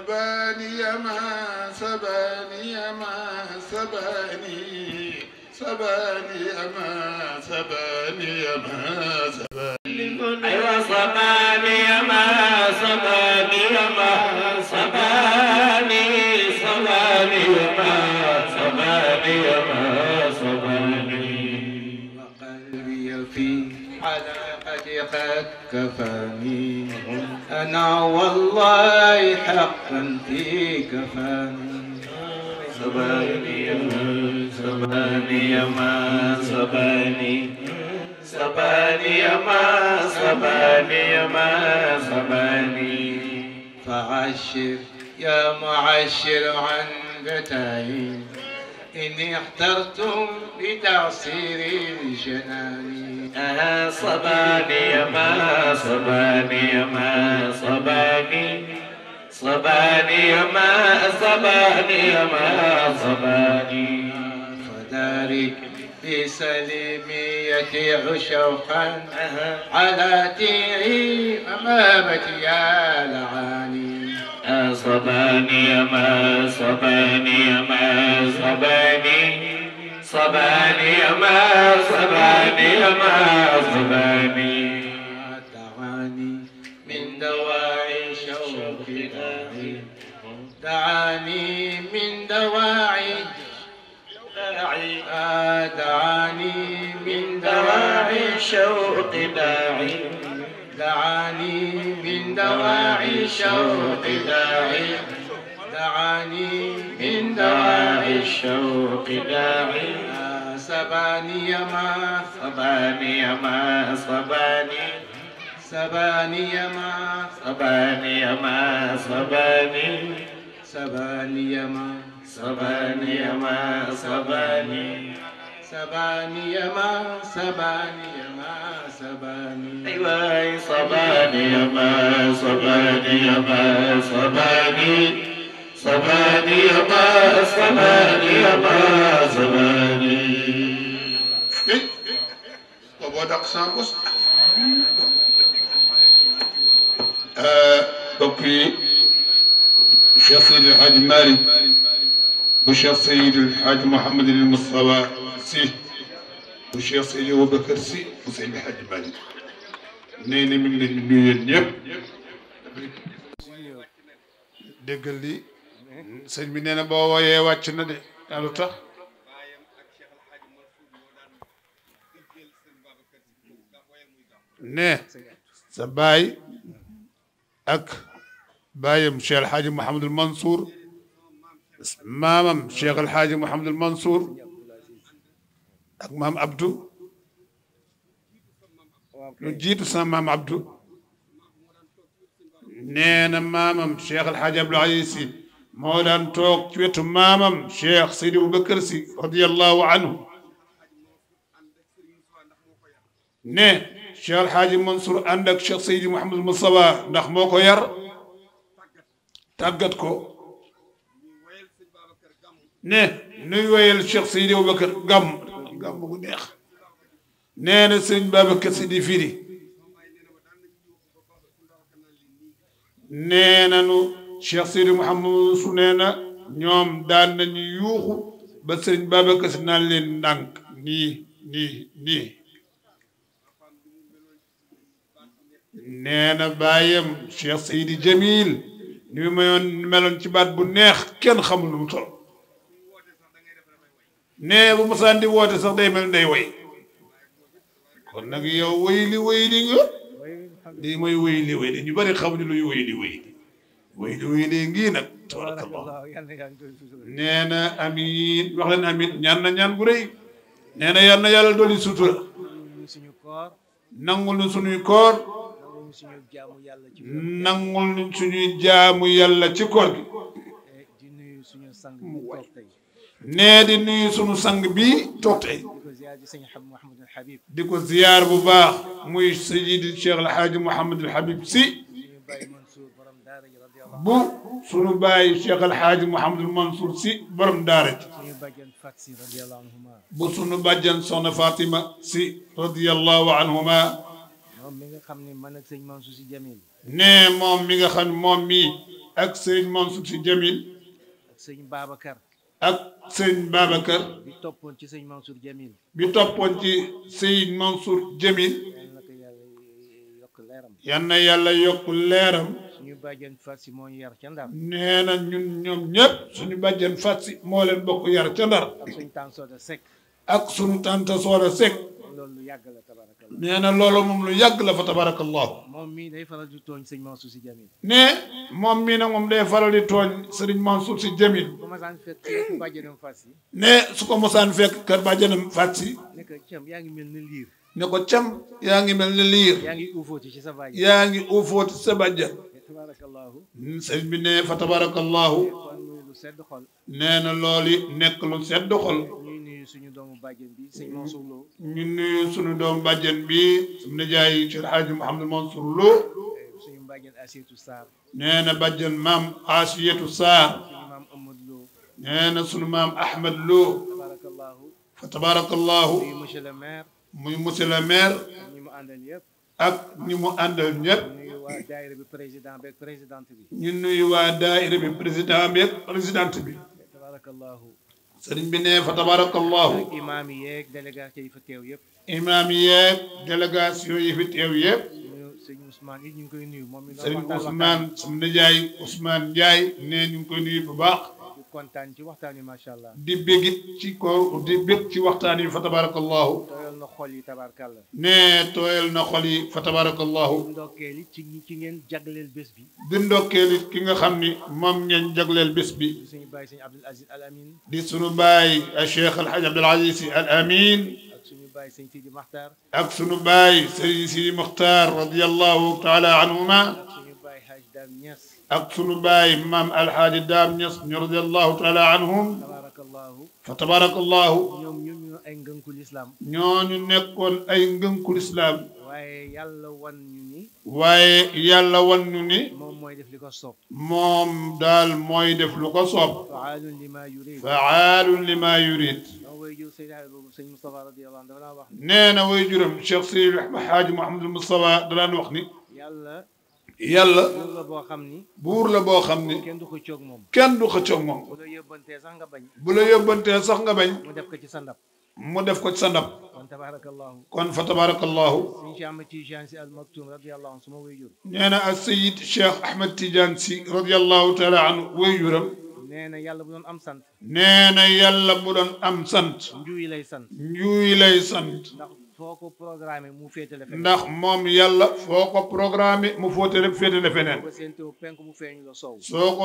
سباني ما سباني ما سباني سباني ما سباني ما سباني أيوة سباني ما سباني ما سباني سباني ما سباني ما سباني وقلبي في حلقتي قد كفاني أنا والله حقا في كفاني سباني ما سباني ما سباني سباني ما سباني ما سباني فعشر يا معشر عن بتاعي إني اخترتم بتعصير الجنان صباني ما صباني ما صباني صباني ما صباني ما صباني فدارك بسليميتي عشوقا على تيعي أمامتي يا لعاني صباني ما صباني ما صباني صباني ما صباني ما صباني دعاني من دواعي شوق داعي دعاني من دواعي دعاني من دواعي شوق داعي دعاني من دواعي شوق داعي دعاني من دواعي الشوق داعي سباني ما سباني ما سباني سباني ما سباني ما سباني سباني ما سباني ما سباني سباني ما سباني ما سباني أيوة سباني ما سباني ما سباني سباني ما سباني ما سباني وبدق ساموس بقي شيخ سيد الحاج مالك وشيخ سيد الحاج محمد المصطفى سي وشيخ سيد أبو بكر سي وسيد الحاج مالك نينا من النية نيب déggal li sëñ bi nee na boo wooyee wàcc na de lu tax ne sa baay ak baayam Cheikh El Hadj Mouhamadul Mansour maamam Cheikh El Hadj Mouhamadul Mansour ak maam Abdou lu jiitu sama maam Abdou nee na maamam Cheikh El Hadj Abdoul Aziz Sy moo daan toog ci wetu maamam Cheikh Seydi Boubacar Sy radiyallahu anhu ne Cheikh El Hadj Mansour ànd ak Cheikh Seydi Mouhamadou Moustapha ndax moo ko yar tàggat ko ne nuy woyal Cheikh Seydi Boubacar gàmm gu neex nee na sëñ Babacar Sy di firi nee nañu Cheikh Seydi Mouhamadou su nee na ñoom daan nañu yuuxu ba sëñ Babacar Sy naan leen ndànk nii nii nii nee na bàyyam Cheikh Seydi Jamil ni mu mayoon meloon ci baat bu neex kenn xamul lu mu tol nee bu mosaan di woote sax day mel day way kon nag yow wayli nga lii mooy wayli ñu bari xamuñu luy wayli ngii nag tabarakallah nee na amiin wax leen amiin ñaan na ñaan bu rëy nee na yal na yàlla dolli sutura nangul nu suñuy koor nangul nu suñuy jaamu yàlla ci koor gi nee di nuyu suñu sang bi toog tey di ko ziyaar bu baax muy Seydi Cheikh El Hadj Mouhamadul Habib Sy bu sunu baay Cheikh El Hadj Mouhamadul Mansour Sy borom daara ji bu sunu bàjjan soxna Fatima Sy radiyallahu anhuma moom mi nga xam ne man ak sëñ Mansour Sy Jamil ne moom mi nga xam ne moom mii ak sëñ Mansour si Jamil ak sëñ Babacar ak sëñ Babacar bi toppoon ci sëñ Mansour Jamil bi toppoon ci sëñ Mansour Jamil yal na yàlla yokk leeram suñu bàjjen Faat Si moo ñu yar ca Ndar nee na ñun ñoom ñëpp suñu bàjjen Faat Si moo leen bokk yar ca Ndar ak suñu tànn Sooda Seck ak suñu tànta Sooda Seck loolu lu yàgg la tabarakallah nee na loolu moom lu yàgg la fa tabarakallahu moom mii day faral di tooñ sëñ Mansour si Jamil ne moom mii nag moom day faral di tooñ sëriñ Mansour si Jamil bu ma saan fekk ci bàjjenam Faat Si ne su ko mosaan fekk kër bàjjenam Faat Si nekk cam yaa ngi mel ni liir ne ko cam yaa ngi mel ni liir yaa ngi uufooti ci sa bàjjen yaa ngi uufooti sa bàjjen tabarakallahu sëriñ bi ne fa tabarakallahu kon muy lu sedd xol nee na loolu it nekk lu sedd xol ñuy nuyu suñu doomu bàjjen bi sëñ Mansour Lo ñu nuyu suñu doom bàjjen bi suñu nijaay ci El Hadji Mouhamadou Mansour Lo suñu bàjjen Asietu Sarr nee na bàjjen maam Asietu Sarr suñu maam Amadou Lo nee na suñu maam Ahmed Lo tabarakallahu fa tabarakallahu nuyu monsieur le maire muy monsieur le maire ñi mu àndal yëpp ak ñi mu àndal ñëpp nuyu waa daayira bi président beeg présidente bi ñu nuyu waa daayira bi président bi ak présidente bi tabarakallahu sëriñ bi ne fa tabarakallahu ak imaam yi yeeg délégation yi fa teew yëpp imaam yeeg délégation yi fi teew yëpp nuyu sëñ Ousmane it ñu ngi koy nuyu moom mi sëriñ Ousmane suñu nijaay Ousmane Ndiaye ne ñu ngi koy nuyu bu baax di kontaan ci waxtaan yi macha allah di bégit ci ko di bég ci waxtaan yi fa tabarakallahu tooyal na xol yi tabarkalla ne tooyal na xol yi fa tabarakallahu ndokkeel it ci ngeen jagleel bés bi di ndokkeel it ki nga xam ni moom ngeen jagleel bés bi di suñu bàyyi sëñ Abdoul Aziz Al Amin di sunu baay Cheikh El Hadj Abdoul Aziz Sy Al Amin ak suñu bàyyi sëñ Sidi Maxtaar ak sunu baay Serigne Sidi Mokhtar radiyallahu taala anhuma ak suñu bàyyi Haj Dam Ñas ak sunu baay maam Alhaaji Daam Ñas ñu radiyallahu taala anhum tabarakallahu fa tabarakallahu ñoom ñu ay ngënku lislaam ñooñu nekkoon ay ngënkul islaam waaye yàlla wan ñu ni waaye yàlla wan ñu ni moom mooy def li ko soob moom daal mooy def lu ko soob faalun lima yurid faalun lima yurid dama way jur sëñ boobu sëñ Moustapha radiyallahu anhu dafa naa wax nee na way juram Cheikh Seydi Hadji Mouhamadou Moustapha daan wax ni yàlla yàlla buur la boo xam ni buur la boo xam ni kenn du ko coog moom kenn du xëccoog moom bu la yóbbantee sax nga bañ bu la yóbbantee sax nga bañ mu def ko ci sa ndab mu def ko ci sa ndab kon tabarakallahu kon fa tabarakallahu sëñ Cheikh Ahmed Tidiane Sy Al Maktoum radiyallahu anhu suma way jur nee na ak Sayid Cheikh Ahmed Tidiane Sy radiyallahu taala anhu way juram nee na yàlla bu doon am sant nee na yàlla bu doon am sant njuuy lay sant njuuy lay sant ndax foo ko programmé mu féetale feneen ndax moom yàlla foo ko programme mu féetale feneen ko séentoo penk mu feeñu la soow soo ko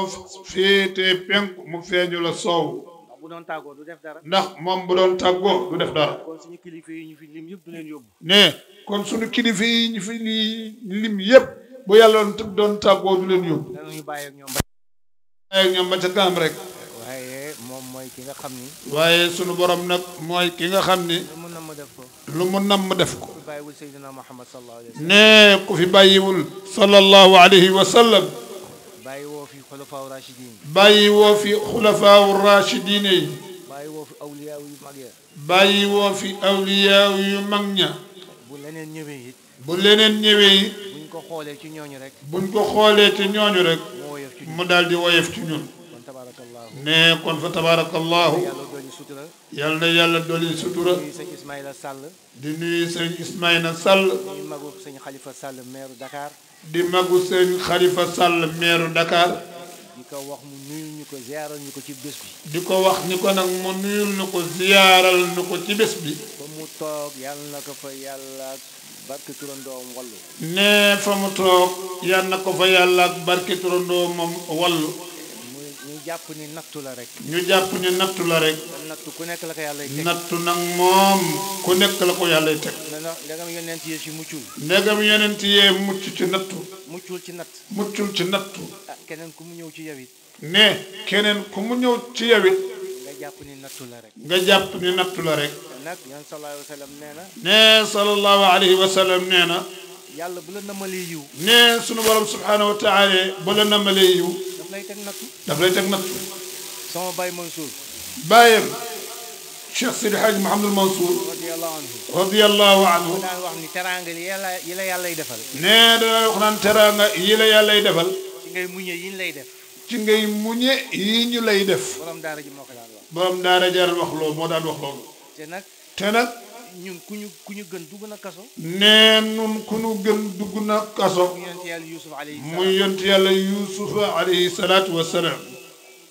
féetee penku mu feeñu la soow ndax bu doon tàggoo du def dara ndax moom bu doon tàggoo du def dara kon suñu kilifa yi ñu fi lim yëpp du leen yóbbu ne kon suñu kilifa yi ñu fi lim yëpp bu yàlla doon tàggoo du leen yóbbu danañu bàyyi ak ñoom bàyyi ak ñoom ba ca kanam rek waaye moom mooy ki nga xam ni waaye sunu borom nag mooy ki nga xam ni lu mu namm def ko lu mu namm def ko ku bàyyiwul Seydina Muhammad sallallahu alayhi wa sallam ne ku fi bàyyiwul sallallahu alayhi wa sallam bàyyi woo fi xulafaaw rachidin bàyyi woo fi xulafaawu rachidin yi bàyyi woo fi awliyaaw yu mag ya bàyyi woo fi awliyaaw yu mag ña bu leneen ñëwee it bu leneen ñëwee it buñ ko xoolee ci ñooñu rek buñ ko xoolee ci ñooñu rek moo woyof ci mu daal di woyof ci ñun kon tabarakallahu ne kon fa tabarakallahu yàlla dooli sutura yal na yàlla dolli sutura nuyu sëñ Ismaïla Sall di nuyu sëñ Ismaïla Sall nuyu magu sëñ Khalifa Sall maire Dakar di magu sëñ Khalifa Sall maire Dakar di ko wax mu nuyul ñu ko ziyaaral ñu ko ci bés bi di ko wax ni ko nag mu nuyul nu ko ziyaaral nu ko ci bés bi fa mu toog yàlla na ko fa yàlla barke turandoom wallu ne fa mu toog yal na ko fa yàlla ak barke turandoo moom wallu ñu jàpp ni nattu la rek ñu jàpp ni nattu la rek nattu ku nekk la ko yàlla teg nattu nag moom ku nekk la ko yàlla teg ndax ndegam yonent yi ci muccul ndegam yonent yee mucc ci nattu muccul ci natt muccul ci nattu ah keneen ku mu ñëw ci yow it ne keneen ku mu ñëw ci yow it nga jàpp ni nattu la rek nga jàpp ni nattu la rek nag yan sallallahu alayhi wa sallam nee na ne sallallahu alayhi wa sallam nee na yàlla bu la namalee yiw ne sunu borom subhanahu wa taala bu la namalee yiw daf lay teg nattu daf lay teg nattu sama baay Mansour bàyyam Cheikh Sidi Hadj Mouhamadul Mansour radiyallahu anhu radiyallahu anhu mu daan wax ni teraanga yi la yàllay defal ne dana wax naan teraanga yi la yàllay defal ci ngay muñe yi ñu lay def ci ngay muñe yi ñu lay def. borom daara ji moo ko daan wax. borom daara jar wax loolu moo daan wax loolu. te nag ñun ku ñu gën dugg na kaso. nee nun ku ñu gën dugg na kaso. muy yonent yàlla Yuusuf alayhi salaatu wa salaam.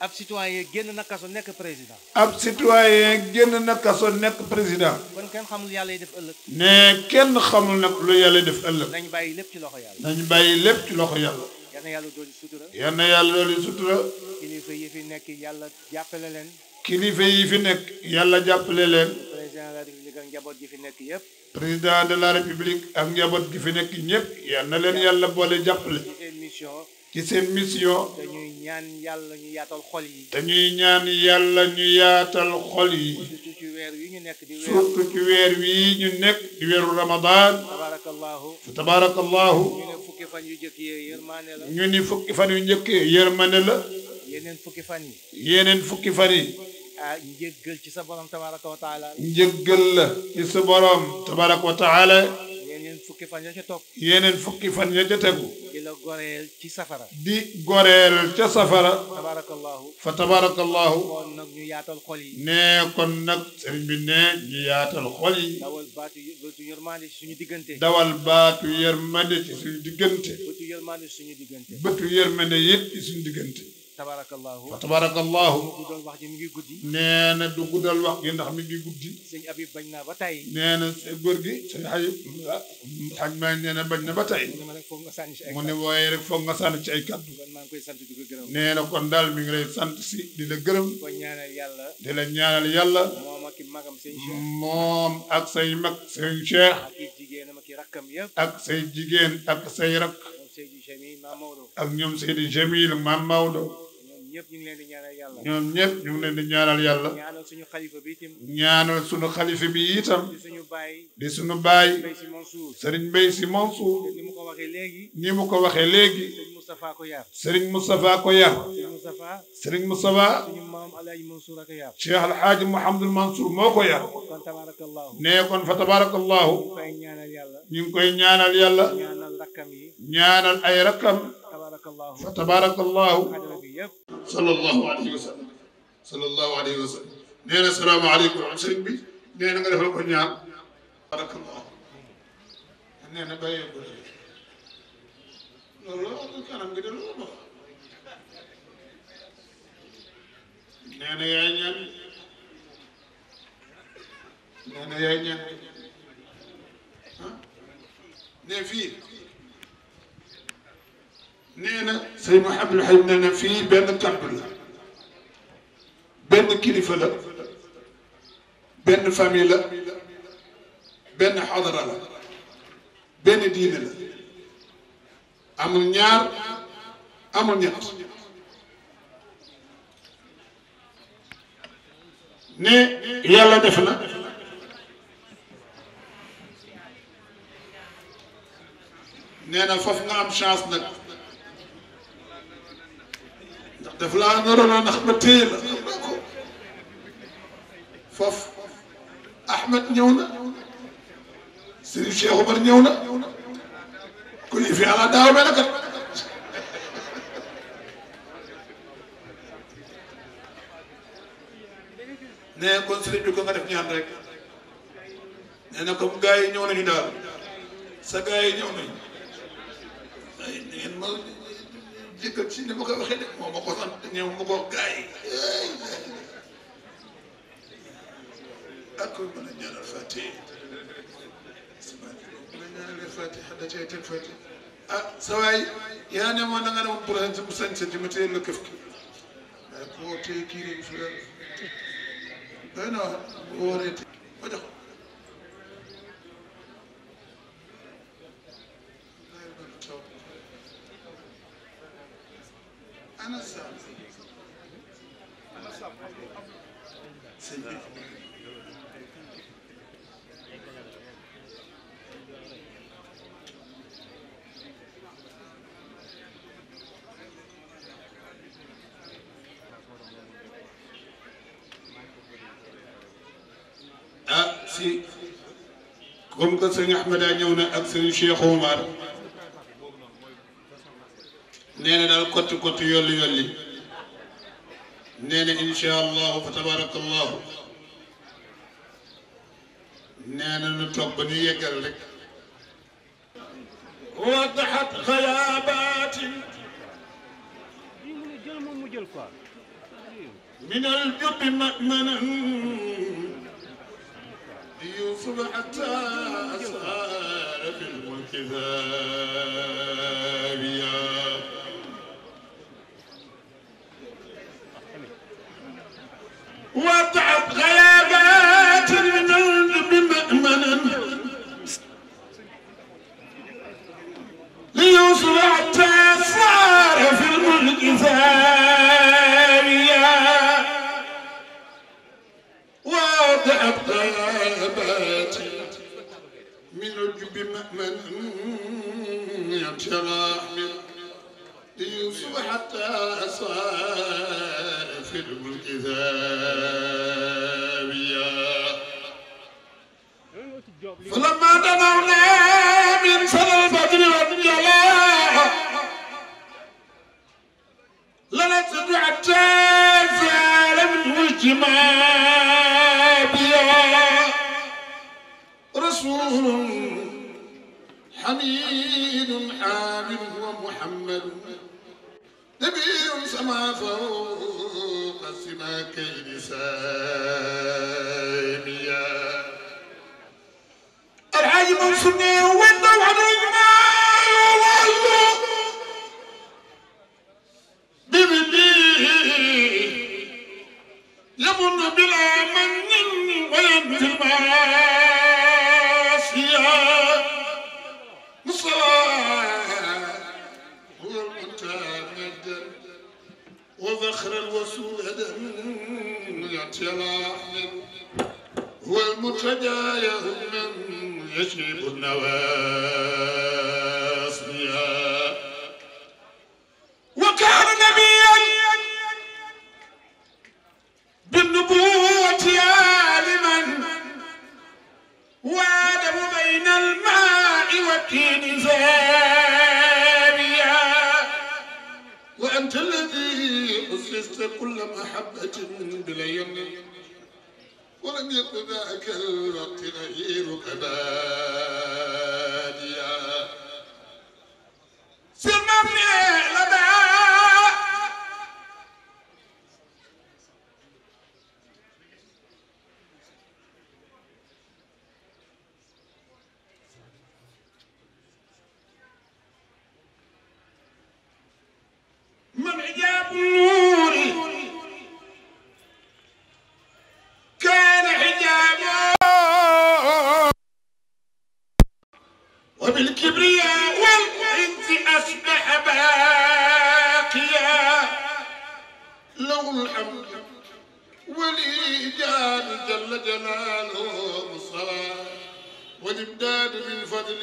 ab citoyen génn na kaso nekk président. ab citoyen génn na kaso nekk président. kon kenn xamul yàlla def ëllëg. ne kenn xamul nag lu yàlla def ëllëg. nañ bàyyi lépp ci loxo yàlla. nañ bàyyi lépp ci loxo yàlla. yal na yàlla dooli sutura. yal na yàlla dooli sutura. kilifa yi fi nekk yàlla jàppale leen. kilifa yi fi nekk yàlla jàppale leen. président de la république ak njaboot gi fi nekk yëpp. président de la république ak njaboot gi fi nekk ñëpp yal na leen yàlla boole jàppale. ci seen mission. ci seen mission. te ñuy ñaan yàlla ñu yaatal xol yi. te ñuy ñaan yàlla ñu yaatal xol yi. surtout ci weer wi ñu nekk di weer. surtout ci weer wi ñu nekk di weeru Ramadan. tabarakallahu. tabarakallahu. ñu ne fukki fan yu njëkk yi yërmande la. ñu ni fukki fan yu njëkk yërmande la. yeneen fukki fan yi. yeneen fukki fan yi. njëggal ci sa borom tabaraka wa taala. njëggal la ci sa borom tabaraka wa taala. yeneen fukki fan ya ca topp. yeneen fukki fan ya ca tegu. di la goreel ci safara. di goreel ca safara. tabarakallahu. fa tabarakallahu. kon nag ñu yaatal xol yi. nee kon nag sëriñ bi ne ñu yaatal xol yi. dawal baatu yërmande ci suñu diggante. dawal baatu yërmande ci suñu diggante. bëtu yërmande ci suñu diggante. bëtu yërmande yëpp ci suñu diggante. tabarakallahu. fa tabarakallahu. mu guddal wax ji mi ngi guddi. nee na du guddal wax gi ndax mi ngi guddi. sëñ Habib bañ naa ba tey. nee na góor gi sëñ xaj maa nee na bañ na ba tey. mu ne ma rek foog nga sànni ci ay mu ne wooye rek foog nga sànni ci ay kaddu. kon maa ngi koy sant di ko gërëm. nee na kon daal mi ngi lay sant si di la gërëm. di ko ñaanal yàlla. di la ñaanal yàlla. moom ak i magam sëñ Cheikh. moom ak say mag sëñ Cheikh. ak i jigéenam ak i rakkam yëpp. ak say jigéen ak say rak. ñoom Seydi Jamil Maam Maodo. ak ñoom Seydi Jamil Maam Maodo. ñëpp ñu ngi leen di ñaanal yàlla. ñoom ñëpp ñu ngi leen di ñaanal yàlla. ñaanal suñu xalifa bi itam. ñaanal suñu xalifa bi itam. di suñu baay. di suñu baay. Mbaye Sy Mansour. Serigne Mbaye Sy Mansour. ni mu ko waxee léegi. ni mu ko waxee léegi. Serigne Moustapha ko yar. Serigne Moustapha ko yar. Serigne Moustapha. Serigne Moustapha. suñu maam Alaaji Mansour ak yar. Cheikh Alhaaji Mouhamadul Mansour moo ko yar. kon tabarakallahu. nee kon fa tabarakallahu. ñu ngi koy ñaanal yàlla. ñu ngi koy ñaanal yàlla. ñaanal rakkam yi. ñaanal ay rakkam. tabarakallahu. fa tabarakallahu. adama bi yëpp. sallallahu alayhi wa sallam. sallallahu alayhi wa sallam. nee na salaamaaleykum sëriñ bi. nee na nga defal ko ñaan. barakallahu. nee na bàyyee ko loolu kanam gi de loolu nee na yaay ñaan. nee na yaay ñaan. ah nee fii. nee na sëñ Mouhamadou Habib nee na fii benn kàddu la. benn kilifa la. benn famille la. benn xadara la. benn diine la. amul ñaar amul ñett. ne yàlla def na. nee na foofu nga am chance nag. ndax daf laa naroon a ndax ba téye la xam nga ko. foofu Ahmed ñëw na. Serigne Cheikh Omar ñëw na. ku ñu fi ala daaw benn kat. nee kon Serigne bi ko nga def ñaan rek. nee na comme gars yi ñëw nañu daal. sa gars yi ñëw nañu. ay ngeen ma jëkkal ci ni ma ko waxee de moo ma ko sant ñëw ma ko gars yi. ak ko mën a ñaanal Fatiha. الفاتحة دجيت الفاتحة سواي يا نما أنا أنا مبرهن سمسن سجمتين لكفك كوتي كيري فلان أنا وريت وجه أنا سام سيدي si comme que sëñ Ahmada ñëw na ak sëñ Cheikh Omar nee na daal kotti yolli نينا إن شاء الله فتبارك الله نينا نتوبني يقل لك وضحت غيابات من الجب مأمنا يوسف حتى أسار في الملك ذابيا وضعت غيابات من الجب مأمنا ليوسف حتى أسار في الملك ذابيا وضعت غيابات من الجب مأمنا ينشرح من ليوسف حتى أسار في الملك ذابيا فلما دنونا من سنة الفجر والجلاء لنسد حتى زال منه الجمابيا رسول حميد حامد ومحمد نبي سما فوق السماكين ساميا الحاج منصورني وندو علينا والله ببدي يمن بلا من وينزل ماسيا مصاب هو المتمد وذخر الوسود يأتي الأحمد هو المرتجى يهم يشرب النواسيا وكان نبيا بالنبوة عالما وادم بين الماء والتين زابيا وأنت الذي أسست كل محبة بلين ولم يكن ذاك الوقت غيرك باديا سمعني لدى من حجاب النور كان حجابه وبالكبرياء والعز أصبح باقيا له الحمد والإيجاد جل جلاله الصلاة والإمداد من فضل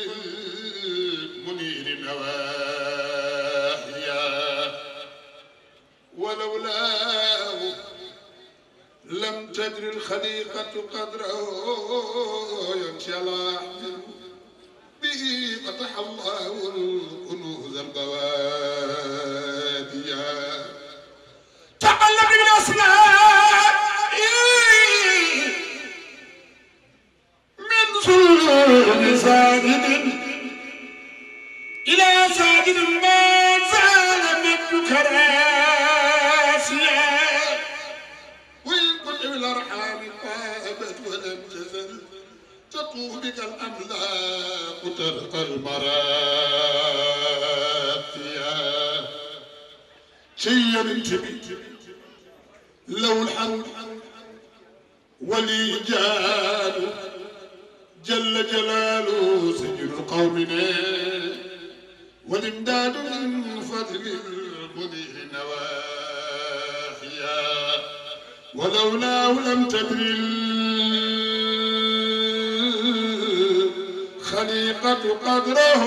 المنير نواحيا ولولاه لم تدر الخليقة قدره ينشى الله به فتح الله الكنوز البواديا تقلب بالأسماء من سلوك ساجد إلى ساجد ما زال مجد كراسيا وإن كنت بالأرحام طابت ولم تزل تطوف بك الأملاك ترقى المراتيا شيء انتبه لو الحمد والإيجاد جل جلاله سجن قومنا والإمداد من فضل المنير نواحيا ولولاه لم تدري الخليقة قدره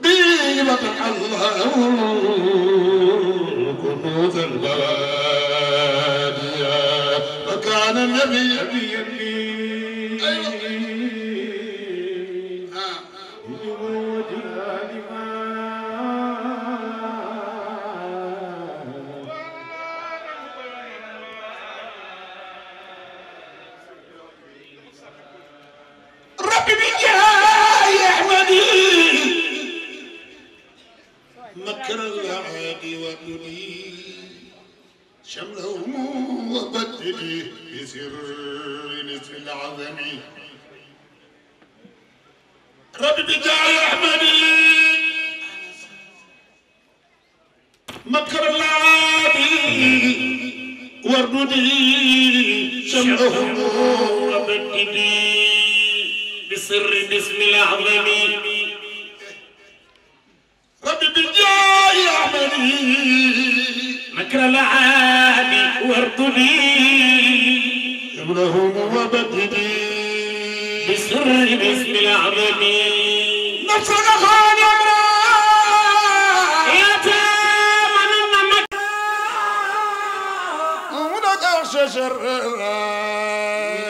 به فتح الله كنوز البواديا وكان النبي مكر الأعادي وابني شملهم وبدلي بسر نسب العظم ربي بجاه أحمدي مكر الأعادي وابني شملهم وبدلي بسر نسب العظم ربي بجاي أحمدي مكر العادي واردني يبلهم وبددي بسر باسم الأعظم نفسك خان يمرا يا تامن النمك ونك أخشى شر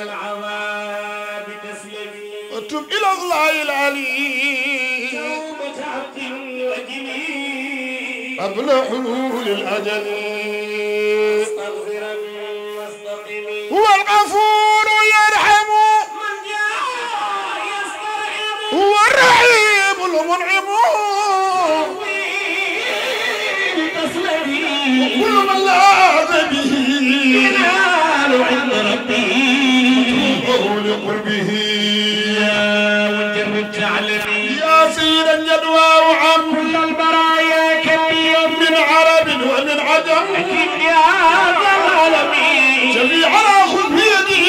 العواب تسلمي وتب إلى الله العلي توبة عبد قبل حلول الأجل هو الغفور يرحم من جاء يسترحم هو الرحيم المنعم وكل من لاذ به ينال عند ربه مطلوبه لقربه يا وجه تعلمي يا سيد الجدوى وعم كل البرايا من عرب ومن عجم لكن يا العالمين شفيعنا خذ بيدي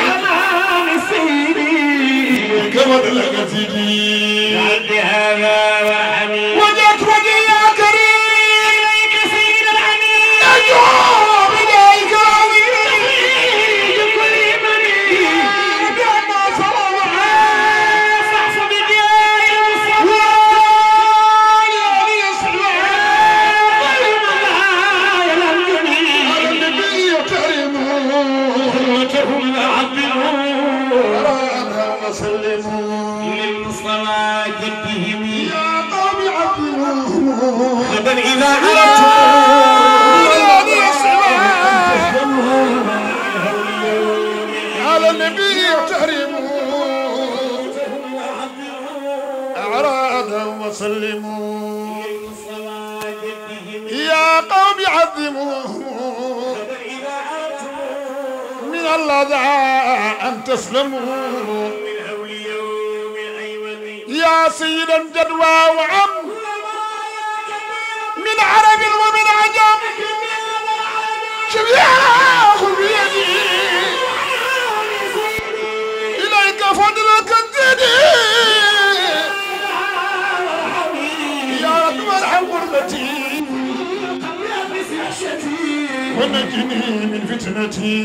أمان سيدي كمن لك سيدي عد هذا وحميد وجدت وجهي يا كريم إليك سيد العميد أجوب إليك العظيم كل مني بأن صلى فاحفظ بداية الصلاة للمصطفى جدهم يا قوم عبدهم غدا إذا على النبي تحرموا أعراضهم وسلموا يا قوم عظموا من الله دعا أن تسلموا يا سيدا جدوى وعم من عرب ومن عجم شبيعه بيدي إليك فضلك الدني يا رب ارحم غربتي ونجني من فتنتي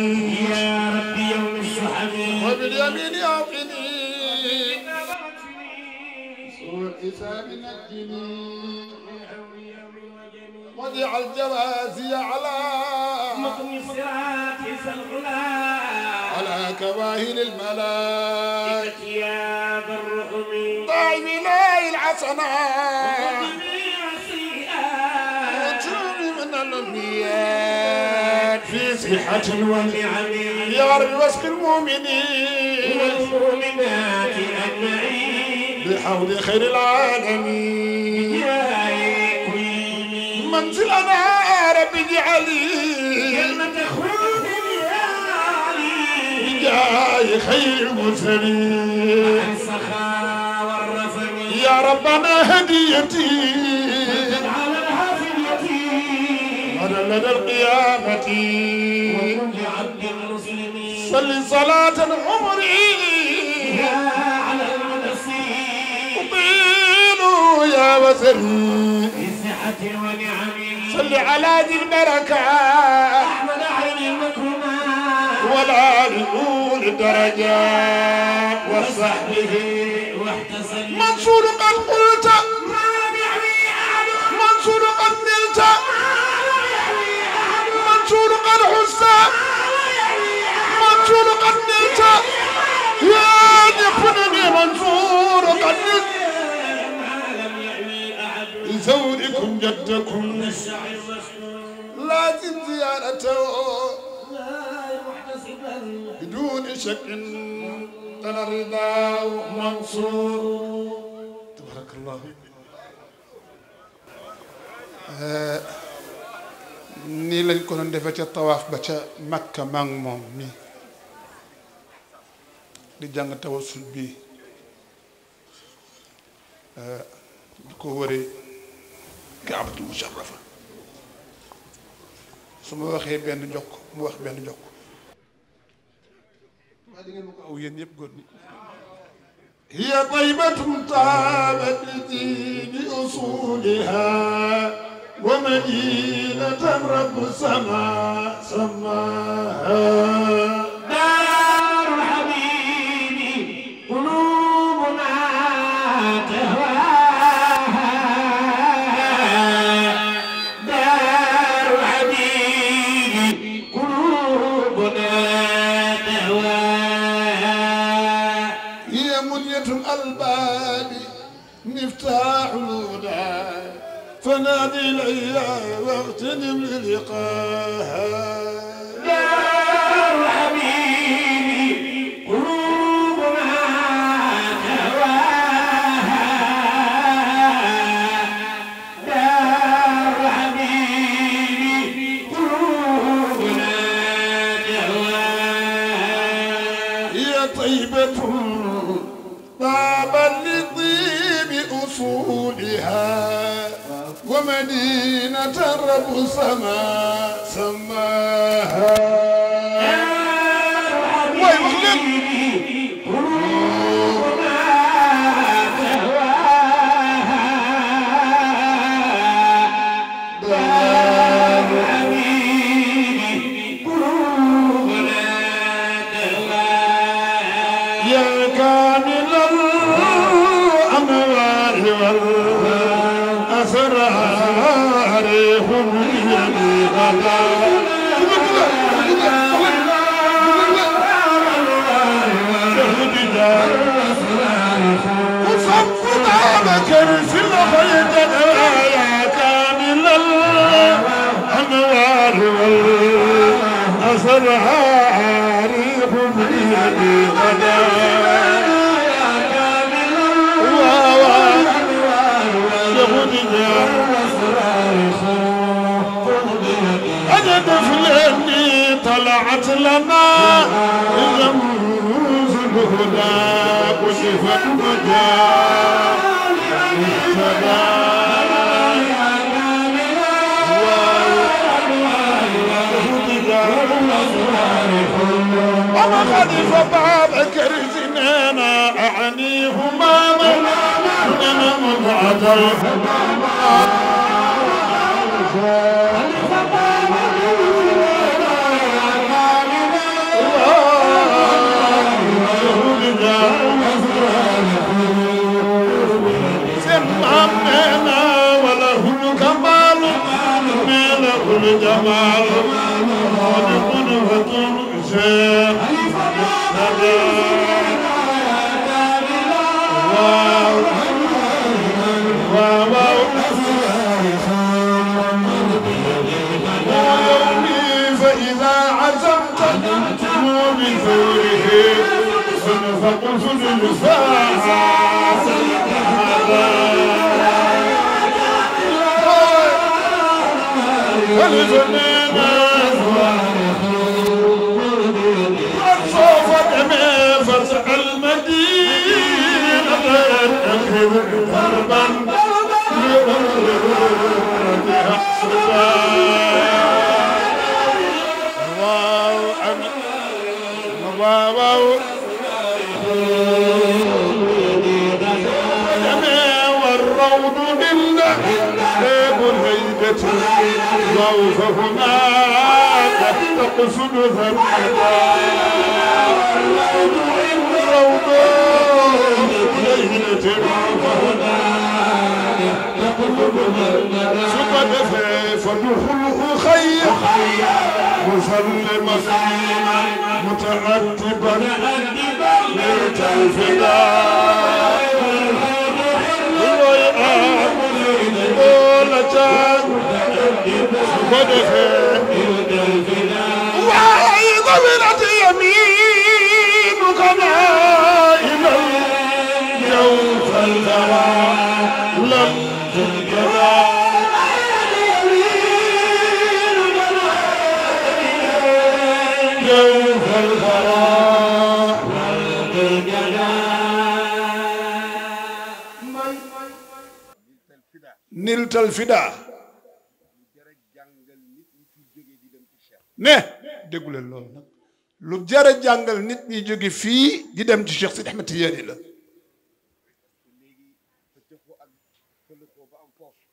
يا ربي يوم السحب وباليمين أعطني الحساب نجني واجعل جوازي على مطم الصراط سلخلا على كواهل الملائكة يا ذا الرحم طيبنا الحسنات وتوبي من الأنبياء في صحة ونعم يا رب واسق المؤمنين والمؤمنات أجمعين بحول خير العالمين منزلنا رب اجعلي جنة خلد بجاه خير المرسلين السخاء والرفم يا ربنا هديتي على الحافية على لدى القيامة وكن لعبد المسلمين صل صلاة عمري يا وزري في صحة ونعم صل على ذي البركة أحمد عين المكرمات ولا لأول الدرجات وصحبه واحتسب منصور قد قلت ما لم يحوي أحد منصور قد نلت ما لم يحوي أحد منصور قد حس منصور قد نلت يا نبنني منصور قد نلت زوركم جدكم لازم زيارته بدون شك أنا رضا منصور تبارك الله nii lañ ko doon defee ca tawaaf ba ca Makka maa ngi moom mii di jàng tawasul bii di ko wëree Kaabatul Musharrafa su ma waxee benn jokk mu wax benn jokk waa di ngeen ma ko aw yéen ñëpp góor ñi hiya taybatun taabat li usuliha wa madinatan rabbu sama samaha daarul habibi qulubuna tahwaha daarul habibi qulubuna tahwaha hiya munyatul albabi miftahul huda فنادي الأيام واغتنم للقاها دار حبيبي قلوبنا تهواها دار حبيبي قلوبنا تهواها هي طيبة طابا لطيب أصولها ومدينة رب سما سماها حبيبي قلوبنا تهواها دار حبيبي قلوبنا تهواها يا كامل الأنوار والأسرار هم يدي غلا وصفت بكر في الخيط يا كامل الأنوار والأسرار هم يدي غلا طفلني طلعت لنا رموز الهدى كشفت مجال وما خلف باب كرزنا أعنيهما من مضعة الجمال ونقدوة شيخ ويومي فإذا عزمت من ثوره فقلت للفاحة والفنان صوف دمي فتح المدينة تأخذ ضربا والروض لله باب الهيبة فهناك تقصد ذنبا الروض ليلة فهناك تقصد ذنبا سقط فدخله خير مسلما متأدبا ليت الفداء وضمنت يمينك نائما يوم الدرى لم تنقضى الفدا ne déggu leen loolu nag lu jar a jàngal nit ñi jóge fii di dem ci Cheikh Sidi Ahmed Tidiane la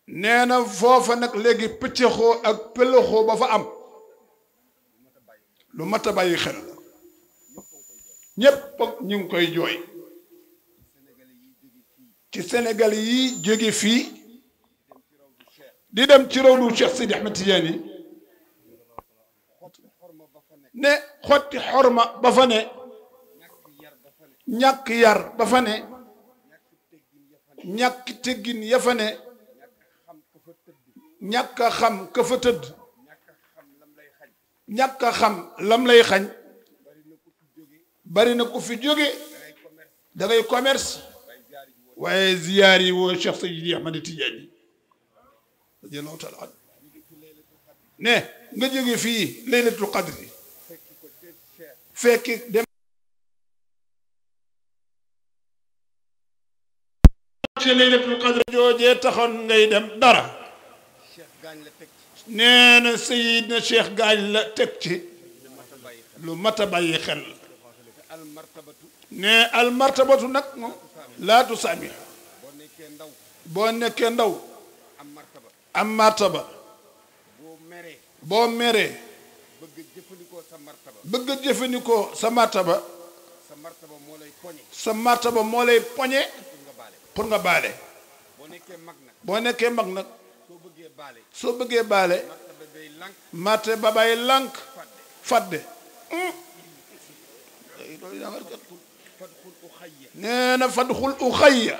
nee na foofa nag léegi pëccëxoo ak pëlëxoo ba fa am lu mat a bàyyi xel la ñépp ñu ngi koy jooy ci Sénégal yi jóge fii di dem ci rawdu Cheikh Sidi Ahmed Tidiane yi ne xotti xorma ba fa ne ñàkk yar ba fa ne ñàkk teggin ya fa ne ñàkk a xam ka fa tëdd ñàkk a xam lam lay xañ bari na ku fi jóge da ngay commerce waaye ziyaar yi woo Cheikh Seydi Ahmad Tidiane radiyallahu taala an ne nga jóge fii laylatul qadri fekki dem ci laylatul qadri joojee taxoon ngay dem dara nee na Seydina Cheikh gaañ la teg ci lu mat a bàyyi xel ne al martabatu nag moom laa tusaami boo nekkee ndaw am martaba boo meree bëgg a jëfandikoo sa martaba moo lay poñe pour nga baale boo nekkee mag nag soo bëggee baale marte ba bay lànk fadde nee na fadxul uxayya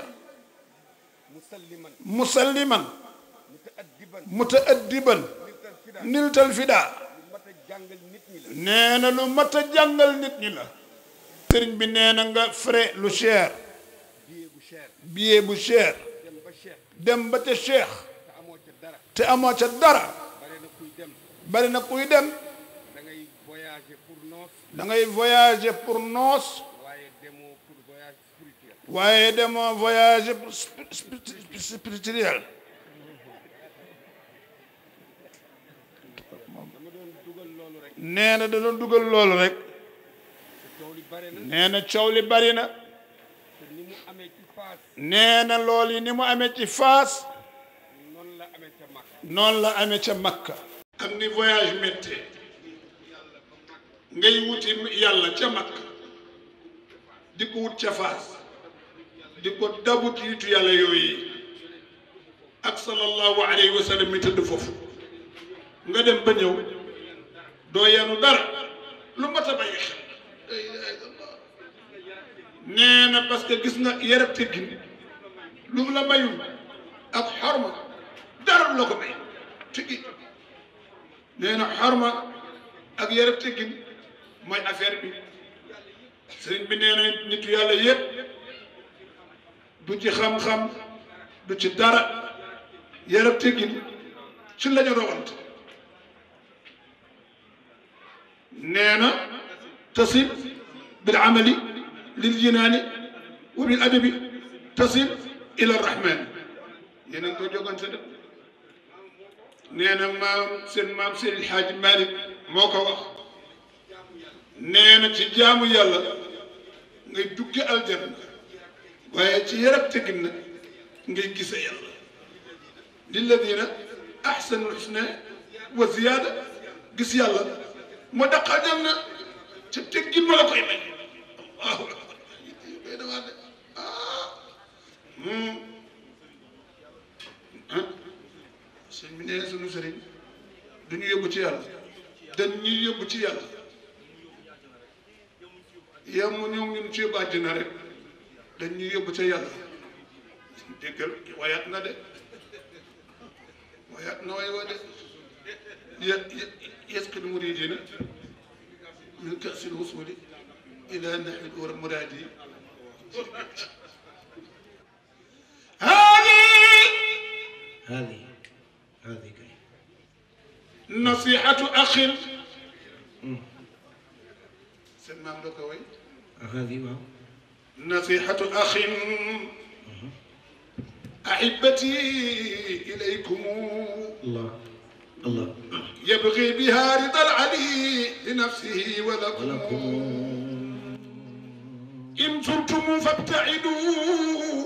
musalliman mutaaddiban niltal fida nee na lu mat a jàngal nit ñi la sëriñ bi nee na nga frais lu cher billet bu cher dem ba ca cheikh te amoo ca dara bari na kuy dem da ngay voyager pour noos waaye demoo voyager pour spirituel nee na da doon dugal loolu rek nee na coow li bari na nee na loolu yi ni mu amee ci Faas noonu la amee ca Makka ak ni voyage méttee ngay wuti yàlla ca Makka di ko wut ca Faas di ko dabut yitu yàlla yooyu ak sallallahu alayhi wa sallam mi tëdd foofu nga dem ba ñëw doo yanu dara lu mat a bàyyi xel nee na parce que gis nga yarab teggin lu mu la mayul ak xorma dara la ko may tigi nee na xorma ak yarab teggin mooy affaire bi sëriñ bi nee na nitu yàlla yëpp du ci xam-xam du ci dara yarab teggin ci lañu rawante nee na tasib bil amali lil jinaani wa bil adabi tasib ila rahman yéen a ngi koy jogante de nee na maam seen El Hadj Malick moo ko wax nee na ci jaamu yàlla ngay dugge aljanna waaye ci yarab teggin nag ngay gise yàlla lilladina ahsanul husna wa ziyaada gis yàlla moo daq aljanna ca teggin ma la koy may allahu akbar day damaat de sëñ bi nee sunu sëriñ duñu yóbbu ci yàlla dañ ñuy yóbbu ci yàlla yam ñoom ñun ci yóbbu àddina rek dañ ñuy yóbbu ca yàlla déggal wayaat na de wayaat na way wa de يسقي المريدين من كأس الوصول إلى نحو الأور مرادي هذه نصيحة أخ سمع لك وين هذه نصيحة أخ أحبتي إليكم الله الله يبغي بها رضا العلي لنفسه ولكم إن زرتم فابتعدوا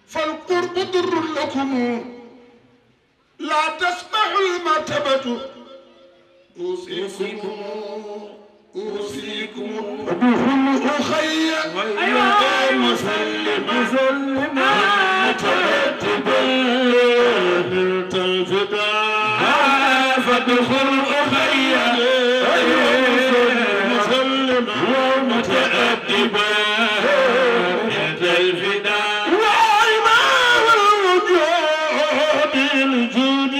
فالقرب ضر لكم لا تسمح المرتبة أوصيكم وبكل أخي مسلما مترتبا الفداء فادخل أخي مسلما ومتأدبا الفداء وإمام الوجود الجود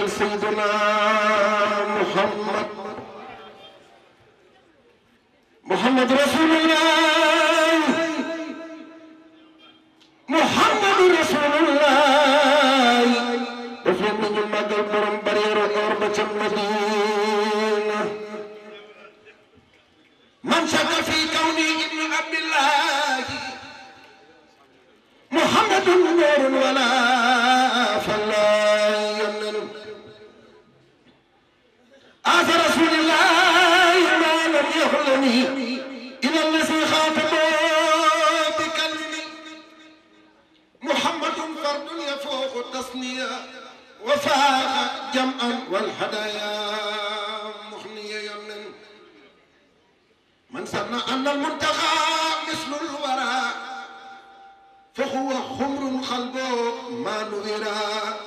سيدنا محمد رسول الله محمد رسول الله وفي من المدى البرم برير أربة المدينة من شك في كوني ابن عبد الله محمد نور ولا فلا آثر رسول الله ما لم يحلني إلى الذي خاطبه بكلمي محمد فرد يفوق التصنيع وفاق جمعا والهدايا مخنيا يمن من سمع أن المنتقى مثل الورى فهو خمر قلبه ما نذرا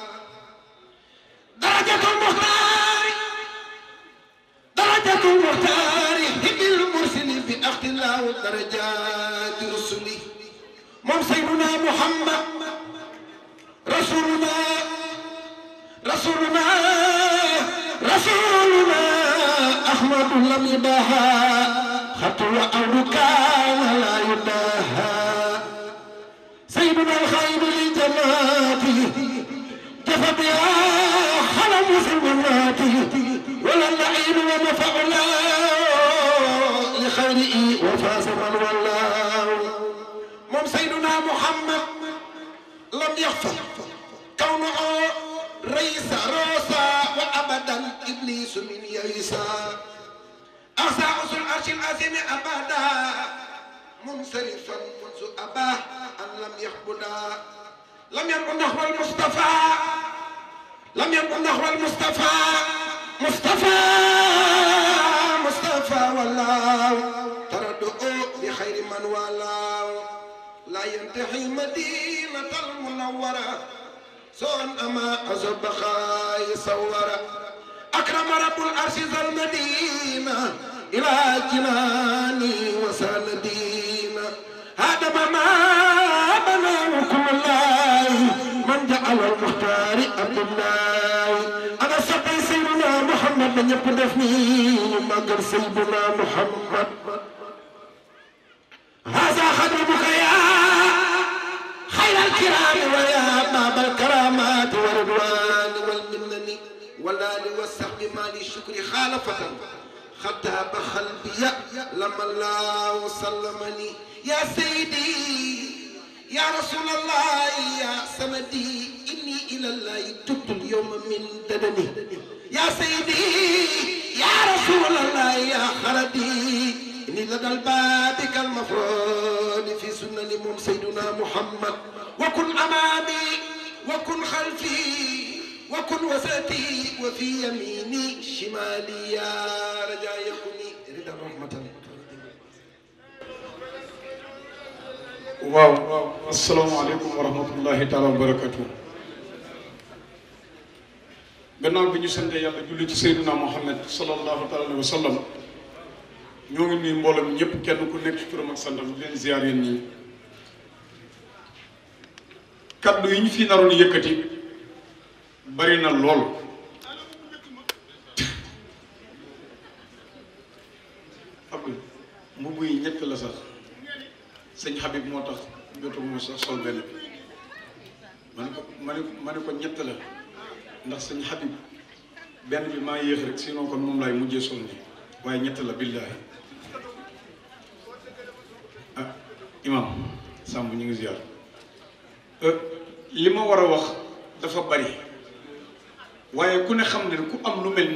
درجة المختار درجة المختار هب المرسل بأخت الله درجات رسله مم سيدنا محمد رسولنا أحمد لم يباها خطوة أو كان لا يباها سيدنا الخير لجماته جفى بها خلم سلماته ولا اللعين ومفع الله لخيره وفاز من والله مم سيدنا محمد لم يخفى كونه رئيس روسا وابدا ابليس من يئسا اخزى عز العرش العظيم ابدا منصرفا منذ اباه ان لم يخبدا لم يكن نحو المصطفى لم يكن نحو المصطفى مصطفى والله تردؤ بخير من والله لا ينتهي مدينة المنورة سون أما أزبخا يصور أكرم رب العرش ذا المدينة إلى جناني وسندينا هذا ما بناه كل الله من جعل المختار عبد الله أنا سبي سيدنا محمد من يبدفني مقر سيدنا محمد هذا خدمك يا خير الكرام ويا باب الكرامات والرضوان والمنن والآل والصحب مالي شكر خالفة خطاب قلبي لما الله سلمني يا سيدي يا رسول الله يا سندي إني إلى الله تبت اليوم من ددني يا سيدي يا رسول الله يا خردي إني لدى الباب كالمفرود في سنن سيدنا محمد وكن أمامي وكن خلفي وكن وسطي وفي يميني شمالي يا رجاء يكوني رضا رحمة waaw asalaamaaleykum wa rahmatullahi taala wa barakatu gannaaw bi ñu sant yàlla julli ci Seydina Muhammad sallallahu taala alayhi wa sallam ñoo ngi nuyu mboolem ñëpp kenn ku nekk ci turam ak santam leen ziar yéen ñii kaddu yi ñu fi naroon yëkkati bari na lool abul mbubb yi ñett la sax sëñ Habib moo tax jotuma sax sol benn ma ne ko ñett la ndax sëñ Habib benn bi maa yéex rek sinon kon moom laay mujjee sol ni waaye ñett la billaahi ah imam Samb ñu ngi ziar li ma war a wax dafa bari waaye ku ne xam ne ku am lu mel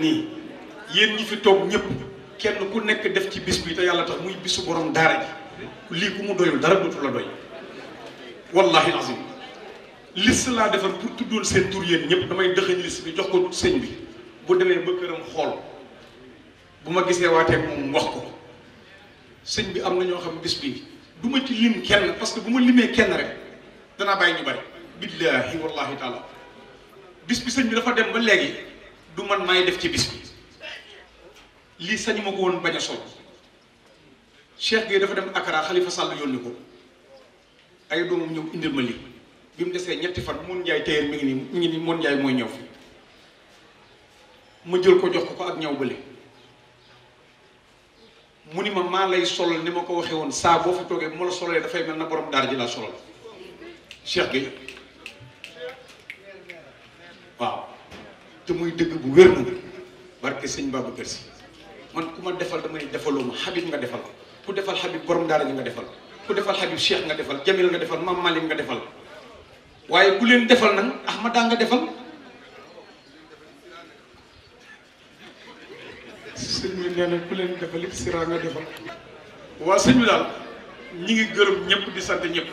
nii yéen ñi fi toog ñëpp kenn ku nekk def ci bis bi te yàlla tax muy bisu borom daara ji lii ku mu doyul dara dootu la doy wallahi azim liste laa defar pour tuddoon seen tur yéen ñëpp damay dëxëñ liste bi jox ko sëñ bi bu demee ba këram xool bu ma gisee waatee moom wax ko sëñ bi am na ñoo xam bis bi du ma ci lim kenn parce que bu ma limee kenn rek danaa bàyyi ñu bari billahi wallahi taala bis bi sëñ bi dafa dem ba léegi du man maay def ci bis bi lii sañu ma ko woon bañ a sol Cheikh Gueye dafa dem Accra Khalifa Sall yónni ko ay doomam ñëw indil ma lii bi mu desee ñetti fan Mon Njaay téyeer mi ngi nii Mon Njaay mooy ñëw fi ma jël ko jox ko ak ñaw bële mu ni ma maa lay solal ni ma ko waxee woon saa boo fi toogee bu ma la solalee dafay mel na borom daara ji laa solal Cheikh Gueye waaw te muy dëgg bu wér na barke sëñ Babacar Si man ku ma defal damay defaloo ma Habib nga defal ku defal Habib borom daara ji nga defal ku defal Habib Cheikh nga defal Jamil nga defal Mam Malik nga defal waaye ku leen defal nag Ahmada nga defal sëñ bi nee na ku leen defal it Sira nga defal waa sëñ bi daal ñi ngi gërëm ñëpp di sant ñëpp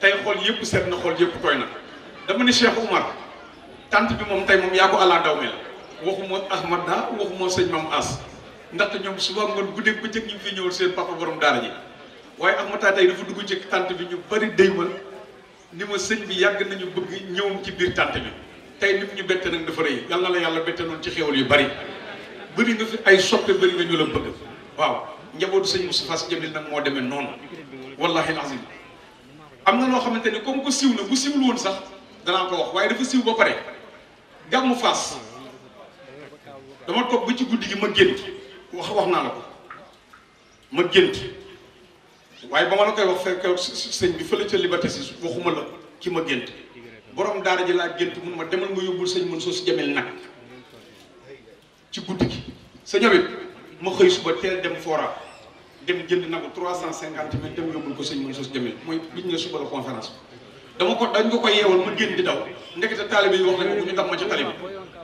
tey xool yëpp seet na xool yëpp koy na dama ne Cheikh Oumar tant bi moom tey moom yaa ko àllaa daw mel waxuma Ahmada waxuma sëñ Mam As ndaxte ñoom suba ngoon guddeeg bëccëg ñu ngi fi ñëwul seen papa borom daara ji waaye Ahmada tey dafa dugg ci tant bi ñu bari déymal ni ma sëñ bi yàgg nañu bëgg ñëwum ci biir tant bi tey nit ñu bette nag dafa rëy yal na la yàlla bette noonu ci xéwal yu bari bëri nga fi ay soppe bëri nga ñu la bëgg waaw njabootu sëñ Moustapha Sy Jamil nag moo demee noonu wallahi azim am na loo xamante ni comme ko siw na bu siwul woon sax danaa ko wax waaye dafa siw ba pare gàmmu Fass dama toog ba ci guddi gi ma gént wax naa la ko ma gént waaye ba ma la koy wax fekk sëñ bi fële ca Liberté si waxuma la ki ma gént borom daara ji laa gént mun ma demal nga yóbbul sëñ Mansour Sy Jamil nag ci guddi gi sa ñëwit ma xëy suba teel dem fora dem jënd nagu 350 mille dem yóbbul ko sëñ Mansour Sy Jamil mooy biñ ne suba la conférence dañ ko yeewal ma génn di daw ndekete taalibe yi wax nañ ko ñu dam ma ca tali bi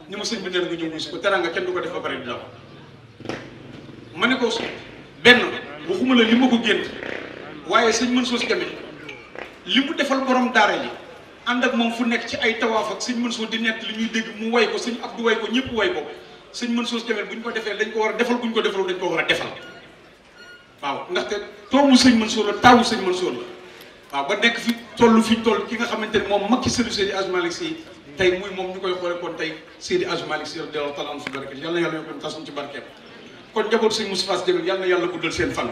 ni ma sëñ bi nee na nga ñëw muy si ko teranga kenn du ko def ba pare di daw ma ne ko benn waxuma la li ma ko gént waaye sëñ Mansour Sy Jamil li mu defal borom daara ji ànd ak moom fu nekk ci ay tawaaf ak sëñ Mansour di nett li ñuy dégg mu way ko sëñ Abdou way ko ñëpp way ko sëñ Mansour Sy Jamil bu ñu ko defee dañ ko war a defal bu ñu ko defaloo dañ ko war a defal waaw ndaxte toomu sëñ Mansour la taawu sëñ Mansour la waaw ba nekk fi toll ki nga xamante ne moom mag ci sëriñ Seydi Hadji Malick Sy tey muy moom ñu koy xoole kon tey Seydi Hadji Malick Sy radiyallahu ta'ala anhu barke yal na yàlla yokk tasum ci barkeem kon njaboot sëñ Moustapha Sy yal na yàlla guddal seen fan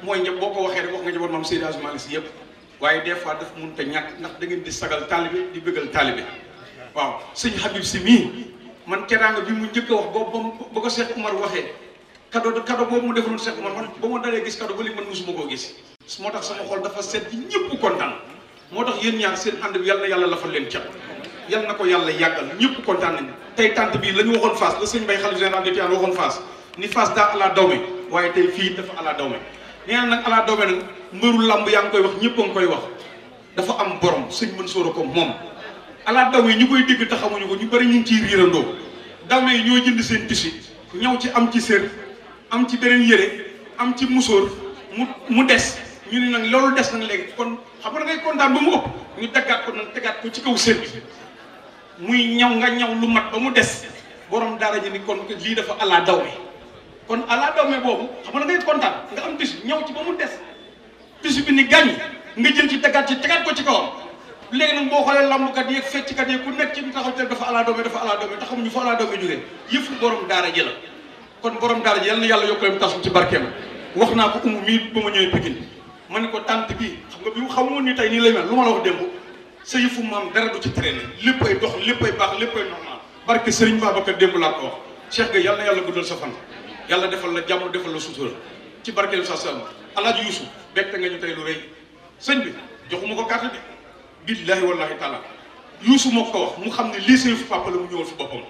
mooy ñëpp boo ko waxee rek wax nga njaboot maam Seydi Hadji Malick Sy yëpp waaye des fois daf mënut a ñàkk ndax da ngeen di sagal taalibe di bëggal taalibe waaw sëñ Habib Sy mii man teraanga bi mu njëkk a wax boobu ba ko Cheikh Oumar waxee cadeau boobu mu defaloon Cheikh Oumar man ba ma dalee gis cadeau ba léegi man mosuma koo gis moo tax sama xol dafa set ci ñëpp kontaan moo tax yéen ñaar seen ànd bi yal na yàlla lafal leen cat yal na ko yàlla yàggal ñëpp kontaan nañu tey tante bii la ñu waxoon Fass la sëñ Mbaye xalifa général des Tidianes waxoon Fass ni Fass daa ala dawme waaye tey fii dafa ala dawme nee na nag ala dawme nag mbëru làmb yaa ngi koy wax ñëpp a ngi koy wax dafa am borom sëñ Mansour ko moom ala dawme ñu koy dégg te xamuñu ko ñu bëri ñu ngi ciy riirandoo dawme yi ñoo jënd seen tissu ñëw ci am ci sër am ci beneen yére am ci musóor mu des ñu ne nag loolu des nag léegi kon xam nga da ngay kontaan ba mu ëpp ñu daggaat ko nag tegaat ko ci kaw sër bi muy ñaw nga ñaw lu mat ba mu des borom daara ji ni kon lii dafa ala dawme kon ala dawme boobu xam nga da ngay kontaan nga am tissu ñaw ci ba mu des tissu bi ni gàññ nga jël ci tegaat ko ci kawam léegi nag boo xoolee lambkat yeeg fecckat yeeg ku nekk ci taxaw te dafa ala dawme te xamuñu fa ala dawme jógee yëfu borom daara ji la kon borom daara ji yal na yàlla yokkaleem tasum ci barkeem wax naa ko umu mii ba ma ñëwee Pikine ma ne ko tante bii xam nga bi mu xamoon ni tey nii lay mel lu ma la wax démb sa yëfu maam dara du ci traîné léppay dox léppay baax léppay normal barke Serigne Babacar démb laa ko wax Cheikh Gueye yal na yàlla guddal sa fan yàlla defal la jàmm defal la sutura ci barkeem sa sam Alaaji Youssou bekk nga ñu tey lu rëy sëñ bi joxuma ko carte de billahi wallahi taala Youssou moo ko wax mu xam ne lii sa yëfu papa la mu ñëwal fi boppam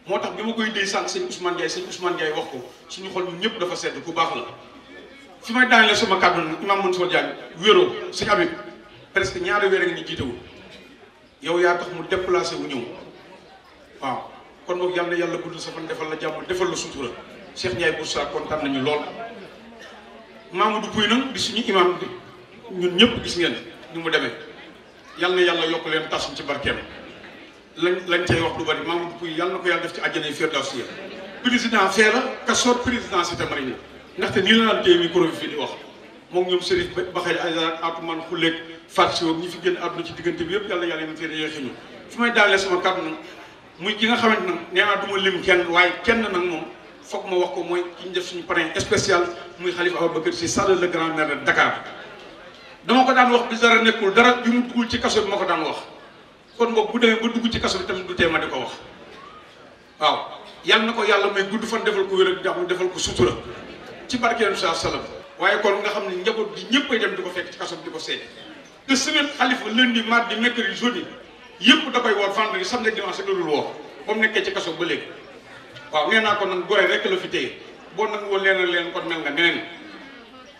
moo tax bi ma koy déy sànq sëñ Ousmane Ndiaye wax ko suñu xol ñun ñëpp dafa sedd ku baax la fi may daanele sama kàddu nag Imam Mansour Diagne wéeroo sëñ Habib presque ñaari weer a ngi ñu jiitewul yow yaa tax mu déplacé wu ñëw waaw kon boog yal na yàlla gudd sa fan defal la jàmm defal la sutura Cheikh Ndiaye Boussa kontaan nañu lool Mamadou Pouy nag di suñu imam bi ñun ñëpp gis ngeen ni mu demee yal na yàlla yokk leen tasum ci barkeem lañ cay wax du bari Mamadou Pouy yal na ko yàlla def ci àjjana yi Firdawsi président feera kasoor président cité marine ndaxte nii la naan téye micro bi fii di wax moom ñoom Serif Baxay Aïdara Atoumane Khoulek Fatou Sow ñi fi génn àdduna ci diggante bi yëpp yàlla yéen fee yéexi ñu fi may daalee sama kàddu nag muy ki nga xamante nag nee naa du ma lim kenn waaye kenn nag moom foog ma wax ko mooy ki ñu def suñu parrain spécial muy Khalifa Ababacar Sy Sall le grand maire de Dakar dama ko daan wax bi dara nekkul dara bi mu duggul ci kaso bi ma ko daan wax kon boog bu demee ba dugg ci kaso bi tamit du tee ma di ko wax waaw yal na ko yàlla may gudd fan defal ko wér ak jàmm defal ko sutura ci barkeem sa salam waaye kon nga xam ne njaboot gi ñëpp ay dem di ko fekk ci kaso bi di ko seet te semaine Khalifa lundi mardi mercredi jeudi yëpp da koy woor vendredi samedi dimanche dootul woor ba mu nekkee ci kaso ba léegi waaw nee naa ko nag gore rek la fi téye boo nag woon leen kon mel nga neneen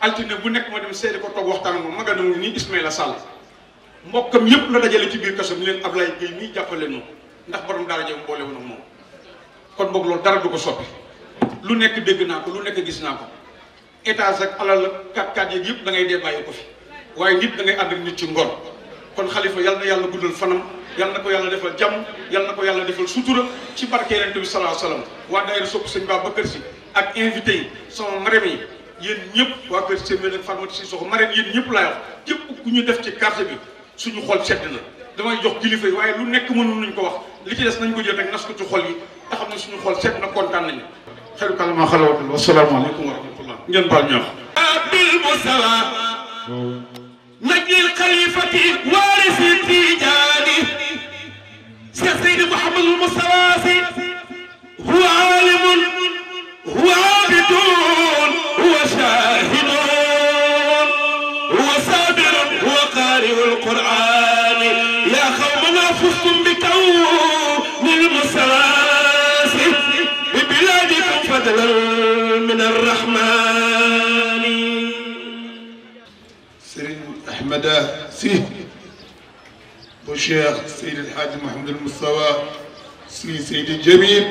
altine bu nekk ma dem seeti ko toog waxtaan moom maga na mu nii Ismaïla Sall mbokkam yëpp la dajale ci biir kaso bi leen Ablaye Gueye nii jàppale noonu ndax borom daara jëm boole wu nag moom kon boog loolu dara du ko soppi lu nekk dégg naa ko lu nekk gis naa ko étage ak alal ak 4x4 yeeg yëpp da ngay dee bàyyi ko fi waaye nit da ngay ànd ak nit ci ngor kon Khalifa yal na yàlla guddal fanam yal na ko yàlla defal jàmm yal na ko yàlla defal sutura ci barke Yonent bi sallallahu alayhi wasallam waa daayira sopp sëñ Babacar Sy ak invité yi sama marraine yi yéen ñëpp waa kër Sëñ ak Fatmata Sy soxo marraine yéen ñëpp laay wax képp ku ñu def ci quartier bi suñu xol sedd na damay jox kilifa yi waaye lu nekk mënu nañ ko wax li ci des nañ ko jël rek nas ko ci xol yi te xam ne suñu xol sedd na kontaan nañu xeru kalama xalawatul wasalaamaaleykum wa rahmatullah ngeen baal ñaax bil musawa najil xalifati warisi tijaani Cheikh Seydi Mouhamadul Mustafa Sy huwa alimun huwa abidun huwa shahidun huwa sabirun huwa qari'ul Qur'an ya qawmana fustum bi kawnil Mustafa Sy bi biladikum fadlan min ar-rahman Serigne Ahmada Sy bu Cheikh Seydi El Hadji Mouhamadul Moustapha Sy Seydi Jamil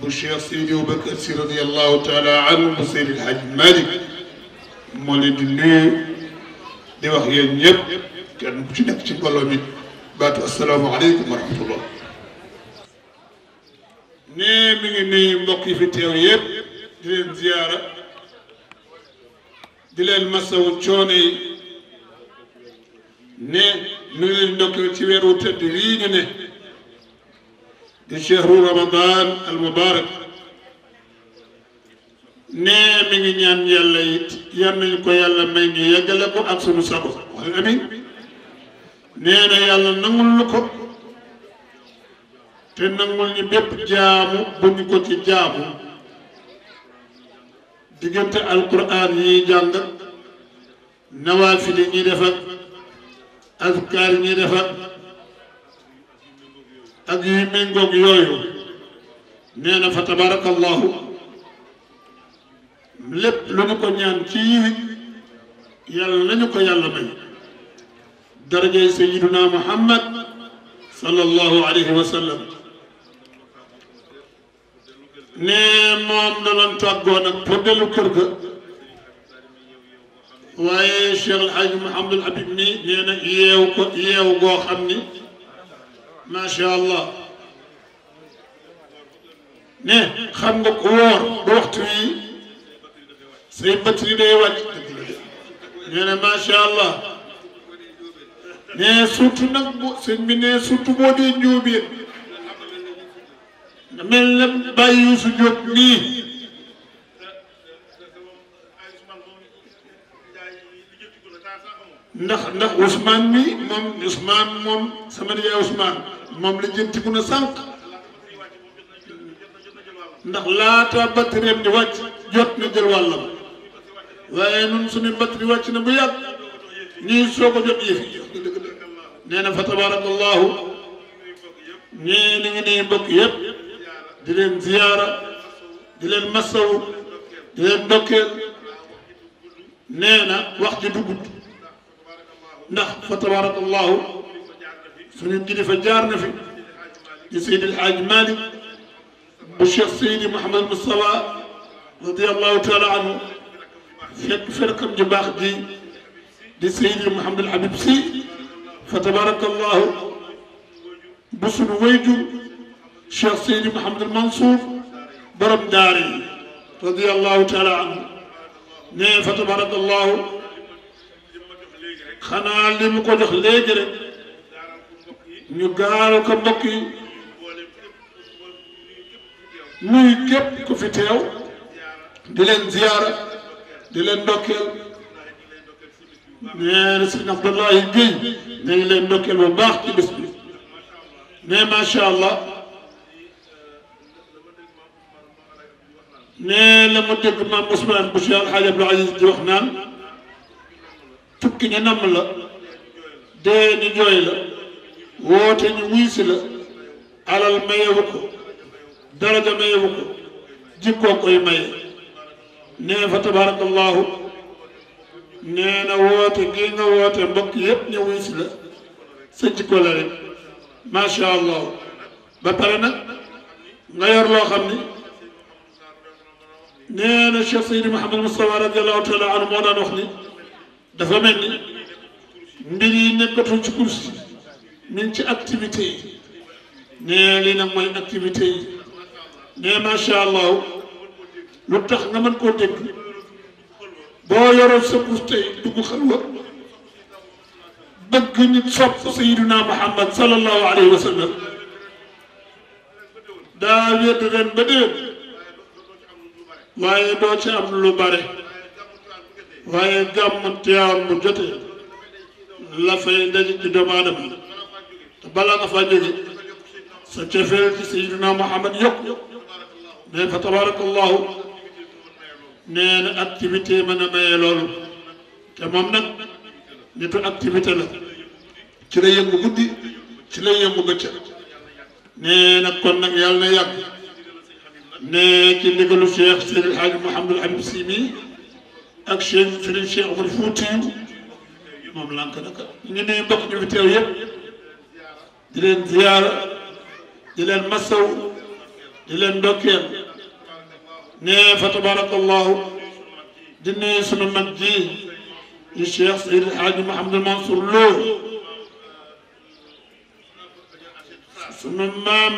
bu Cheikh Seydi Aboubacar Sy radiyallahu taala anhu bu Seydi El Hadji Malick moo leen di nuyu di wax yéen ñëpp kenn ku ci nekk ci mbooloo mi baatu asalaamaaleykum wa rahmatullah ne mi ngi nuyu mbokk yi fi teew yëpp di leen ziyaara di leen masawu coono yi ne mi ngi leen ndokkeel ci weeru tëdd wii ñu ne di chehru ramadan al mubarak ne mi ngi ñaan yàlla it yal nañu ko yàlla may ñu yeggale ko ak sunu sago wax amin nee na yàlla nangul lu ko te nangul ñu bépp jaamu bu ñu ko ci jaamu diggante alquran yi jàng nawaafil yi ñuy def ak azkaar yi ñuy def ak yu méngoog yooyu nee na fa tabarakallahu lépp lu ñu ko ñaan ci yiwi yàlla nañu ko yàlla may darajay sayyiduna muhammad sallallahu alayhi wa sallam ne moom da doon tàggoo nag pour dellu kër ga waaye Cheikh El Hadj Mouhamadul Habib mi nee na yeew goo xam ni macha allah ne xam nga ko wóor ba waxtu wi say batterie day wàcc nee na macha allah ne surtout nag sëñ bi ne surtout boo dee njóobeen mel na bàyyi Youssou Diop nii ndax Ousmane mi moom sama nijaay Ousmane moom la jëntiku na sànq ndax laata batterie di wàcc jot na jël wàllam waaye nun suñu batterie wàcc na bu yàgg ñuy soog a jot yëf yi nee na fa tabarakallahu ñii ni ngi nii mbokk yëpp di leen ziyaara di leen masawu di leen ndokkeel nee na wax ji dugut ndax fa tabarakallahu suñu kilifa jaar na fi di Seydi El Hadj Malick bu Cheikh Seydi Mouhamed Moustapha radiyallahu taala anhu fekk ferkam ji baax ji di Seydi Mouhamed El Habib Sy fa tabarakallahu bu suñu wayjur Cheikh Seydi Mouhamed El Mansour borom daara yi radiyallahu taala anhu ne fa tabarakallahu xanaa li mu ko jox léegi rek ñu gaaral ko mbokk yi nuy képp ku fi teew di leen ziyaara di leen ndokkeel nee na sëñ Abdoulaye Guèye ne ngi leen ndokkeel bu baax ci bés bi ne macha allah ne la mu dégg maam Ousmane bu Cheikh El Hadj Abdou Aziz di wax naan tukki ñu namm la dee ñu jooy la woote ñu wuysi la alal mayewu ko daraja mayewu ko jikkoo koy maye nee fa tabarakallahu nee na woote gi nga woote mbokk yépp ñu wuysi la sa jikko la rek macha allah ba pare nag nga yor loo xam ni nee na Cheikh Seydi Mouhamed Moustapha radiallahu taala anhu moo daan wax ni dafa mel ni mbir yi nekkatul ci kursi mi ngi ci activité yi nee lii nag mooy activité yi nee macha allah lu tax nga mën koo dégg boo yoroon sa kursi tey dugg xalwa bëgg nit sopp Sayyiduna Muhammad sallallahu alayhi wa sallam daa wéet ren ba déwén waaye doo ci am lu bare waaye gàmm Tiwaawan bu jotee la fay daje ci doomu aadama te balaa nga faa jóge sa cofeel ci Sayyidina Muhammad yokk ne fa tabarakallahu nee na activité mën a maye loolu te moom nag nitu activité la ci lay yëngu guddi ci lay yëngu bëccëg nee na kon nag yàlla na yàgg nee ci ndigalu Cheikh Seydi El Hadj Mouhamadul Habib Sy mi ak Serigne Cheikh Omar Foutiyou moom lànk naka ñu ne mbokk ñu fi teew yëpp di leen ziyaara di leen masaw di leen ndokkeel ne fa tabarakallahu di nuyu sunu mag ji di Cheikh Seydi El Hadj Mouhamadul Mansour Lo sunu maam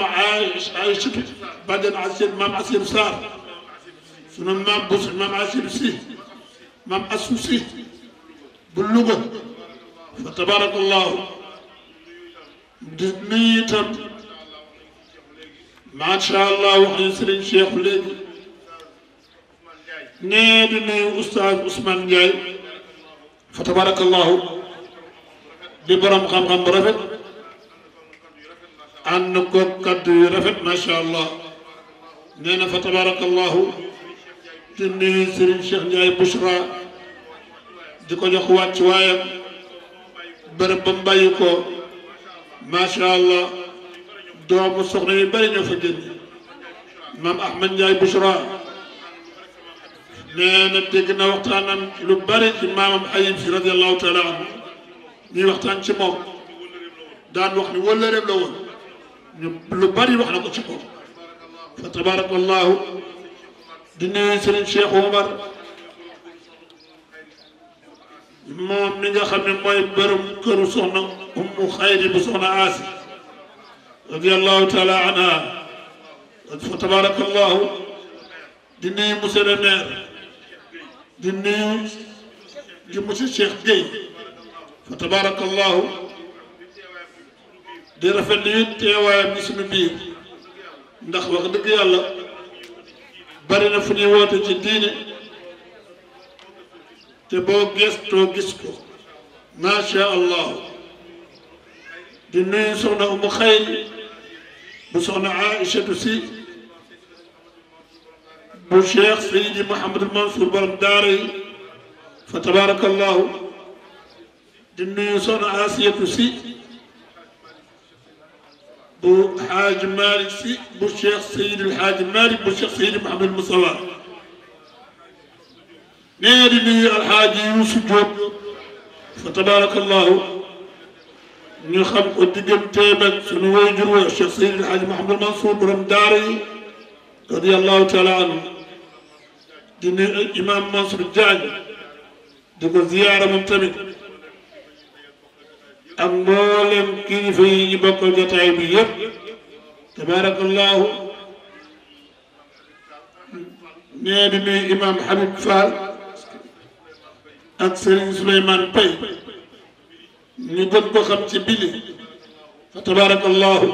Aïchatu Badiane Assane maam Assane Sarr sunu maam Bouss maam Assane Sy maam Assou Sy bu Louga fa tabarakallahu di nuyu itam macha allah wax nañu Serigne Cheikh léegi nee di nuyu oustaz Ousmane Ndiaye fa tabarakallahu di borom xam-xam bu rafet ànd ko kaddu yu rafet macha allah nee na fa tabarakallahu di nuyu Serigne Cheikh Ndiaye Bouchra di ko jox wàcc waayam bërëb ba mu bàyyi ko macha allah doomu soxna yu bëri ñoo fa génn maam Ahmed Ndiaye Bouchra nee na dégg na waxtaanam lu bëri ci maamam Ayib si radiyallahu taala anhu ñuy waxtaan ci moom daan wax ni wëllëreem la woon ñu lu bëri wax na ko ci moom fa tabarakallahu di nuyu Serigne Cheikh Oumar moom mi nga xam ne mooy borom këru soxna Ummu Xayri bu soxna Aasi radiyallahu taala anha fa tabarakallahu di nuyu monsieur le maire di nuyu di monsieur Cheikh Gueye fa tabarakallahu di rafetlu it teewaayam ni suñu biir ndax wax dëgg yàlla bari na fu ñuy woote ci diine te boo gëstoo gis ko macha allah di nuyu soxna Umu Xayri bu soxna Aïchatu Si bu Cheikh Seydi Mouhamadul Mansour borom daara yi fa tabarakallahu di nuyu soxna Asiyatu Si bu Xaaji Malick Si bu Cheikh Seydi El Hadji Malick bu Cheikh Seydi Mouhamadul Moustapha nee di nuyu Alxaaji Yuusu Jóob fa tabarakallahu ñu xam ko digganteem ak sunu waajur wa Cheikh Seydi El Hadji Mouhamadul Mansour borom daara yi radiyallahu taala anhu di nuyu imam Mansour Diagne di ko ziyaara moom tamit ak mboolem kilifa yi ñu bokkal jotaay bi yëpp tabarakallahu nee di nuyu imam Habib Fall ak Serigne Souleymane Paye ñu gën ko xam ci bili fa tabarakallahu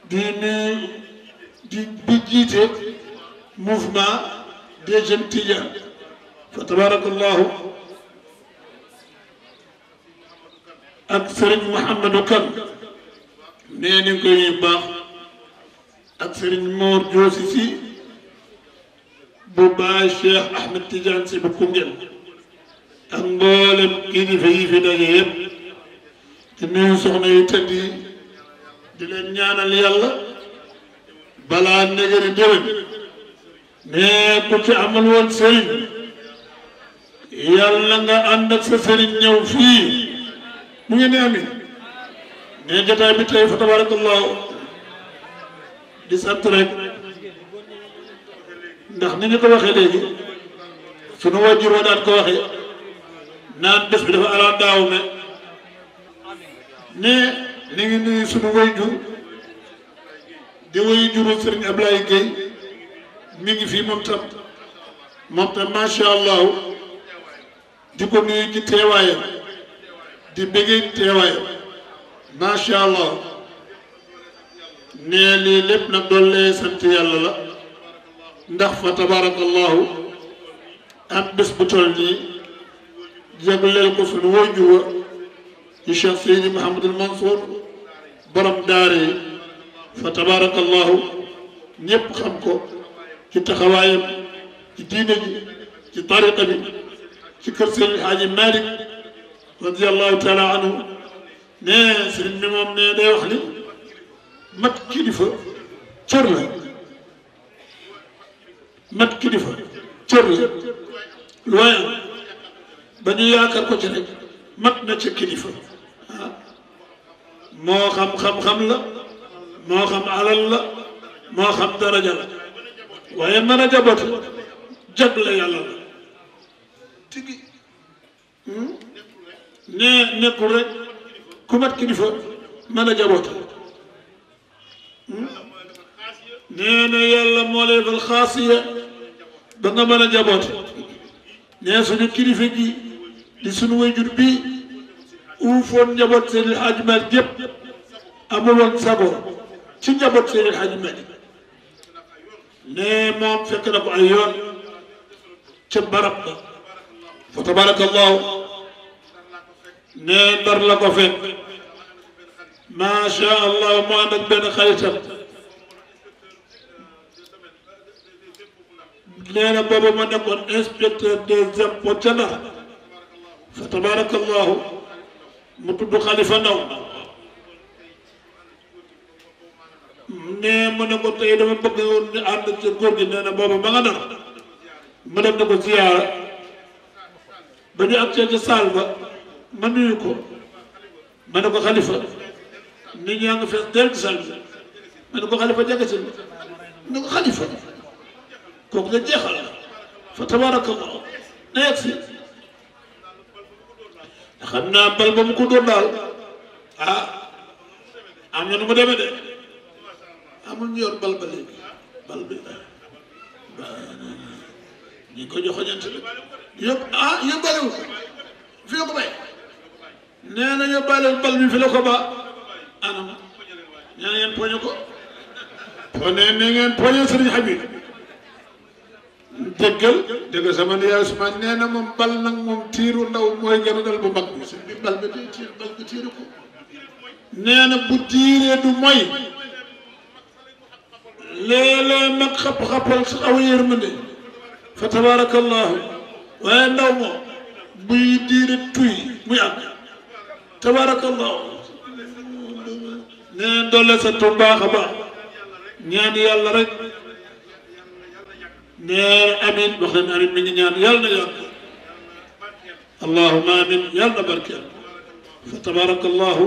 di nuyu di jiite mouvement des jeunes Tidianes fa tabarakallahu ak Serigne Mouhamadou Kane nee ni koy baax ak Serigne Mor Diosi Si bu baay Cheikh Ahmed Tidiane Si bu Koungheul ak mboolem kilifa yi fi daje yëpp di nuyu soxna yu tëdd yi di leen ñaanal yàlla balaa negari déwén mais ku ci amal woon sëriñ yàlla nga ànd ak sa sëriñ ñëw fii mu ngi ne amin mais jotaay bi tey fa tabarakallahu di sant rek ndax ni ñu ko waxee léegi sunu wajur wa daan ko waxee naan bés bi dafa ala daaw ne ni ngi nuyu sunu wayjur di wayjuru Serigne Ablaye Gueye mi ngi fii moom tam macha allah di ko nuyu ci teewaayam di bëggee teewaayam macha allah ne lii lépp nag doon lee sant yàlla la ndax fa tabarakallahu am bés bu toll nii jagleel ko sunu wayjur wa ci Cheikh Seydi Mouhamadul Mansour borom daara yi fa tabarakallahu ñëpp xam ko ci taxawaayam ci diine ji ci tariqa bi ci kër Seydi El Hadji Malick radiyallahu taala anhu ne sëriñ bi moom ne day wax ni mat kilifa cër la mat kilifa cër la lu waaye am ba ñu yaakaar ko ci rek mat na ca kilifa moo xam xam-xam la moo xam alal la moo xam daraja la waaye mën a jaboote jagle yàlla la tigi nekkul rek ku mat kilifa mën a jaboote nee na yàlla moo lay defal xaasiya ba nga mën a jaboote nee suñu kilifa gi di suñu wayjur bii uufoon njaboot Seydil Hadji Malick yëpp amuloon sago ci njaboot Seydil Hadji Malick ne moom fekk na ko ay yoon ca barab ba fa tabarakallahu ne Ndar la ko fekk macha allah mu ànd ak benn xaritam nee na booba ma nekkoon inspecteur des impôts ca Ndar fa tabarakallahu mu tudd Xalifa Ndaw ne mu ne ko tey dama bëgg woon ñu ànd ca góor gi nee na booba ma nga Ndar mu dem na ko ziyaara ba ñu ak ca saal ba ma nuyu ko ma ne ko Xalifa nit ñaa ngi fees del ci saal bi ma ne ko Xalifa jege si ne ko Xalifa kooku nga jeexal fa tabarakallah na yegg si xam naa bal ba mu ko doon daal ah am na nu mu demee de amul ñu yor bal ba léegi bal bi ñu ko jox ñeent yëpp ah yóbbaale ko fi la ko bay nee na yóbbaale bal bi fi la ko ba anam nee na ngeen poñe ko pone ne ngeen poñe Sëriñ Habib déggal sama nijaay Ousmane nee na moom bal nag moom tiiru ndaw mooy gën a dal bu mag bi bi bal bi day tiir bal bi tiiru ko nee na bu tiiree du moy léeg-léeg mag xapp-xappal sa aw yërmande fa tabarakallahu waaye ndaw moom buy diire tuy muy am tabarakallahu nee na doole sa tu baax a baax ñaan yàlla rek nee amin wax leen amin mi ngi ñaan yàlla na yàgg allahumma amin yàlla na barkeel fa tabarakallahu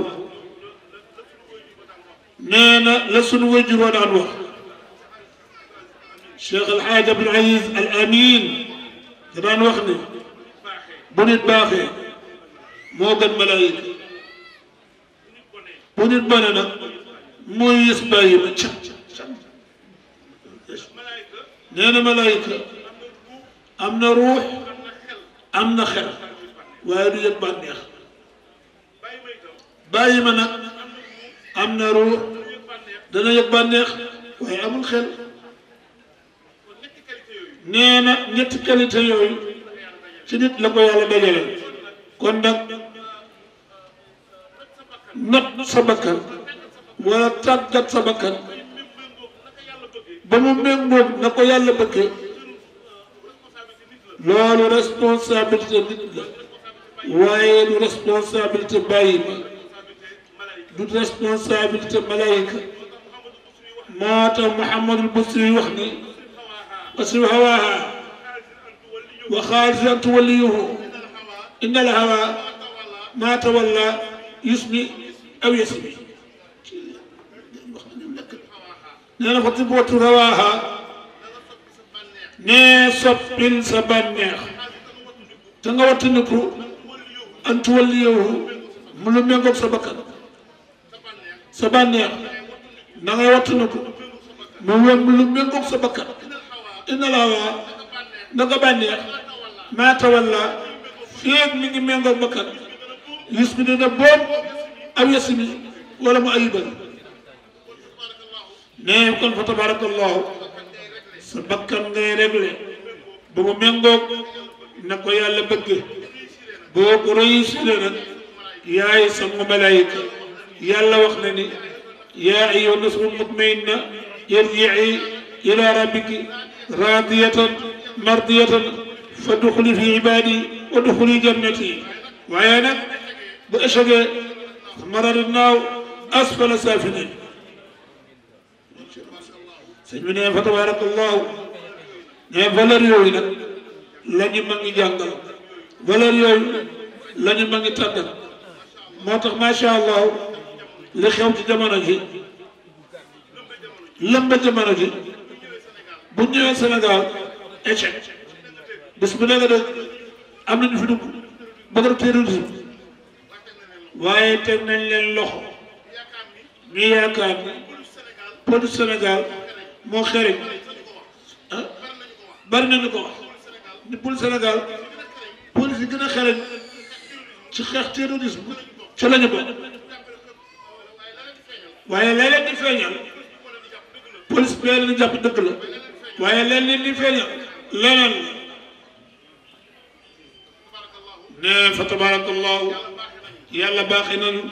nee na la sunu wajur wa daan wax Cheikh El Hadj Abdoul Aziz Al Amin da daan wax ne bu nit baaxee moo gën malaayika bu nit bone nag mooy yës bàyyi ma ca nee na malaayika am na ruux am na xel waaye du yëg bànneex bàyyi ma nag am na ruux dana yëg bànneex waaye amul xel nee na ñetti qualité yooyu ci nit la ko yàlla dajale kon nag not sa bakkan wala tàggat sa bakkan ba mu méngoog na ko yàlla bëggee loolu responsabilité nit la waaye du responsabilité bàyyi ma du responsabilité malaayika moo tax Muhammadul Busiri wax ni wasrif hawaaha wa xaalisi an tuwalliyuhu inna al hawa ma tawalla yusmi aw yasmi nee na fa tibootu rawaaha nee soppil sa bànneex te nga wattandiku an tuwalliyuhu mu lu méngoog sa bakkan sa bànneex na ngay wattandiku mu lu méngoog sa bakkan inna la waa naka bànneex maa tawalla feeg mi ngi méngoog bakkan yus mi dina boob aw yasmi wala mu ayibal nee kon fa tabarakallahu sa bakkan ngay réglé ba mu méngoog na ko yàlla bëgg boo ko réussir nag yaay sangu malaayika yàlla wax na ni yaa ayyuha nafsul mutmainna irji'i ila rabbiki radiyatan mardiyatan fadxuli fi ibadi wa duxuli jannati waaye nag bu échegee maradnaaw asfala safilin sëñ bi ne fa tabarakallahu ne valeur yooyu nag la ñu ma ngi jàngal valeur yooyu la ñu ma ngi tàggal moo tax macha allah li xew ci jamono ji lëmba jamono ji bu ñëwee Sénégal échec bis bu nekk de am nañu fi dugg bëgg terrorisme waaye teg nañ leen loxo ñu yaakaar ne police Sénégal moo xereñ ah bari nañu ko wax ni police Sénégal police yi gën a xereñ ci xeex terrorisme ca lañu bokk waaye léeg-léeg di feeñal police bi leen di jàpp dëgg la waaye léeg-léeg di feeñal leneen ne fa tabarakallahu yàlla baaxee nañu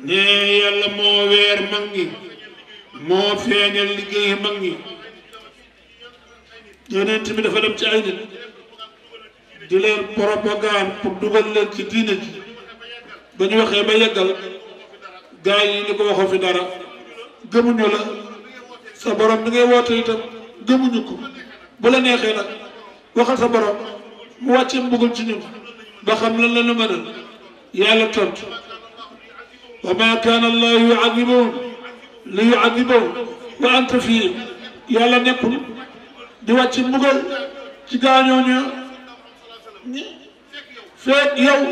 ne yàlla moo weer mag ñi moo feeñal liggéey mag ñi yonent bi dafa dem ci ay nit di leen propagande pour dugal leen ci diine ji ba ñu waxee ba yeggal gaa yi ni ko waxoo fi dara gëmuñu la sa borom bi ngay woote itam gëmuñu ko bu la neexee nag waxal sa borom mu wàccee mbugal ci ñun ba xam lan la nu mënal yàlla tontu wa ma kaana allahu yu'adhibuhum li yu'adhibahum wa anta fihim yàlla nekkul di wàcc mbugal ci gaañooñu feek yow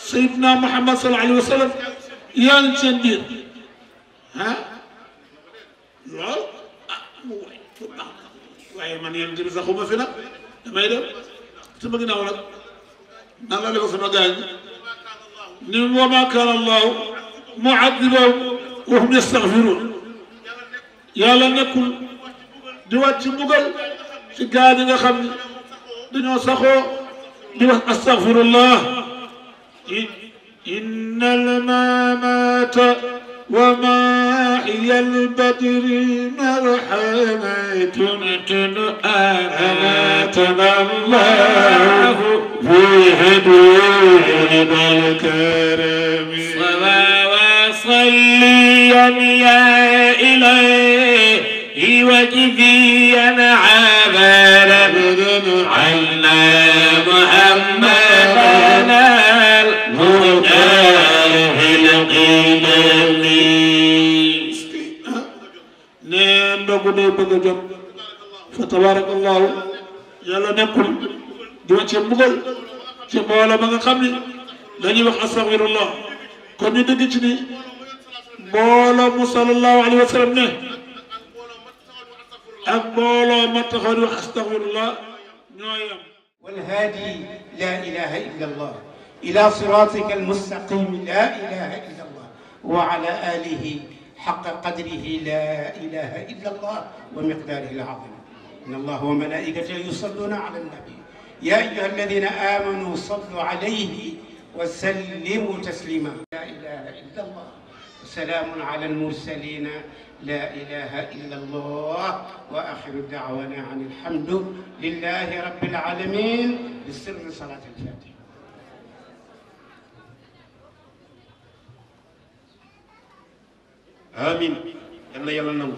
Seydina Muhammad sallallahu alayhi wa sallam yaa ngi seen biir ah lool ah mu waay bu baax waaye man yéen bi saxuma fi nag damay dem sama ginnaaw nag nan la ko sama gaañ ni wa ma kaana allahu mu'adhibahum wa hum yastaghfiruun yàlla nekkul di wàcc mbugal ci gaa ñi nga xam ne dañoo saxoo di wax astaghfirullah إن الممات وماحي البدر مرحمة أماتنا الله في هدوء الكرم وصليا يا إلهي وجزيا عبالا عنا محمدنا neen ndogu day bëgg a jot fa tabarakallahu yàlla nekkul di wàcce mbugal ci mbooloo ma nga xam ni dañuy wax astaghfirullah kon ñu dëgg ci ni mbooloo mu sallallahu alayhi wa sallam ne ak mbooloo ma taxaw di wax astaghfirullah ñoo yam والهادي لا إله إلا الله إلى صراطك المستقيم لا إله إلا الله وعلى آله حق قدره لا إله إلا الله ومقداره العظيم إن الله وملائكته يصلون على النبي يا أيها الذين آمنوا صلوا عليه وسلموا تسليما لا إله إلا الله وسلام على المرسلين لا إله إلا الله وآخر دعوانا عن الحمد لله رب العالمين بسر صلاة الفاتحة. آمين. يلا يلا نمو.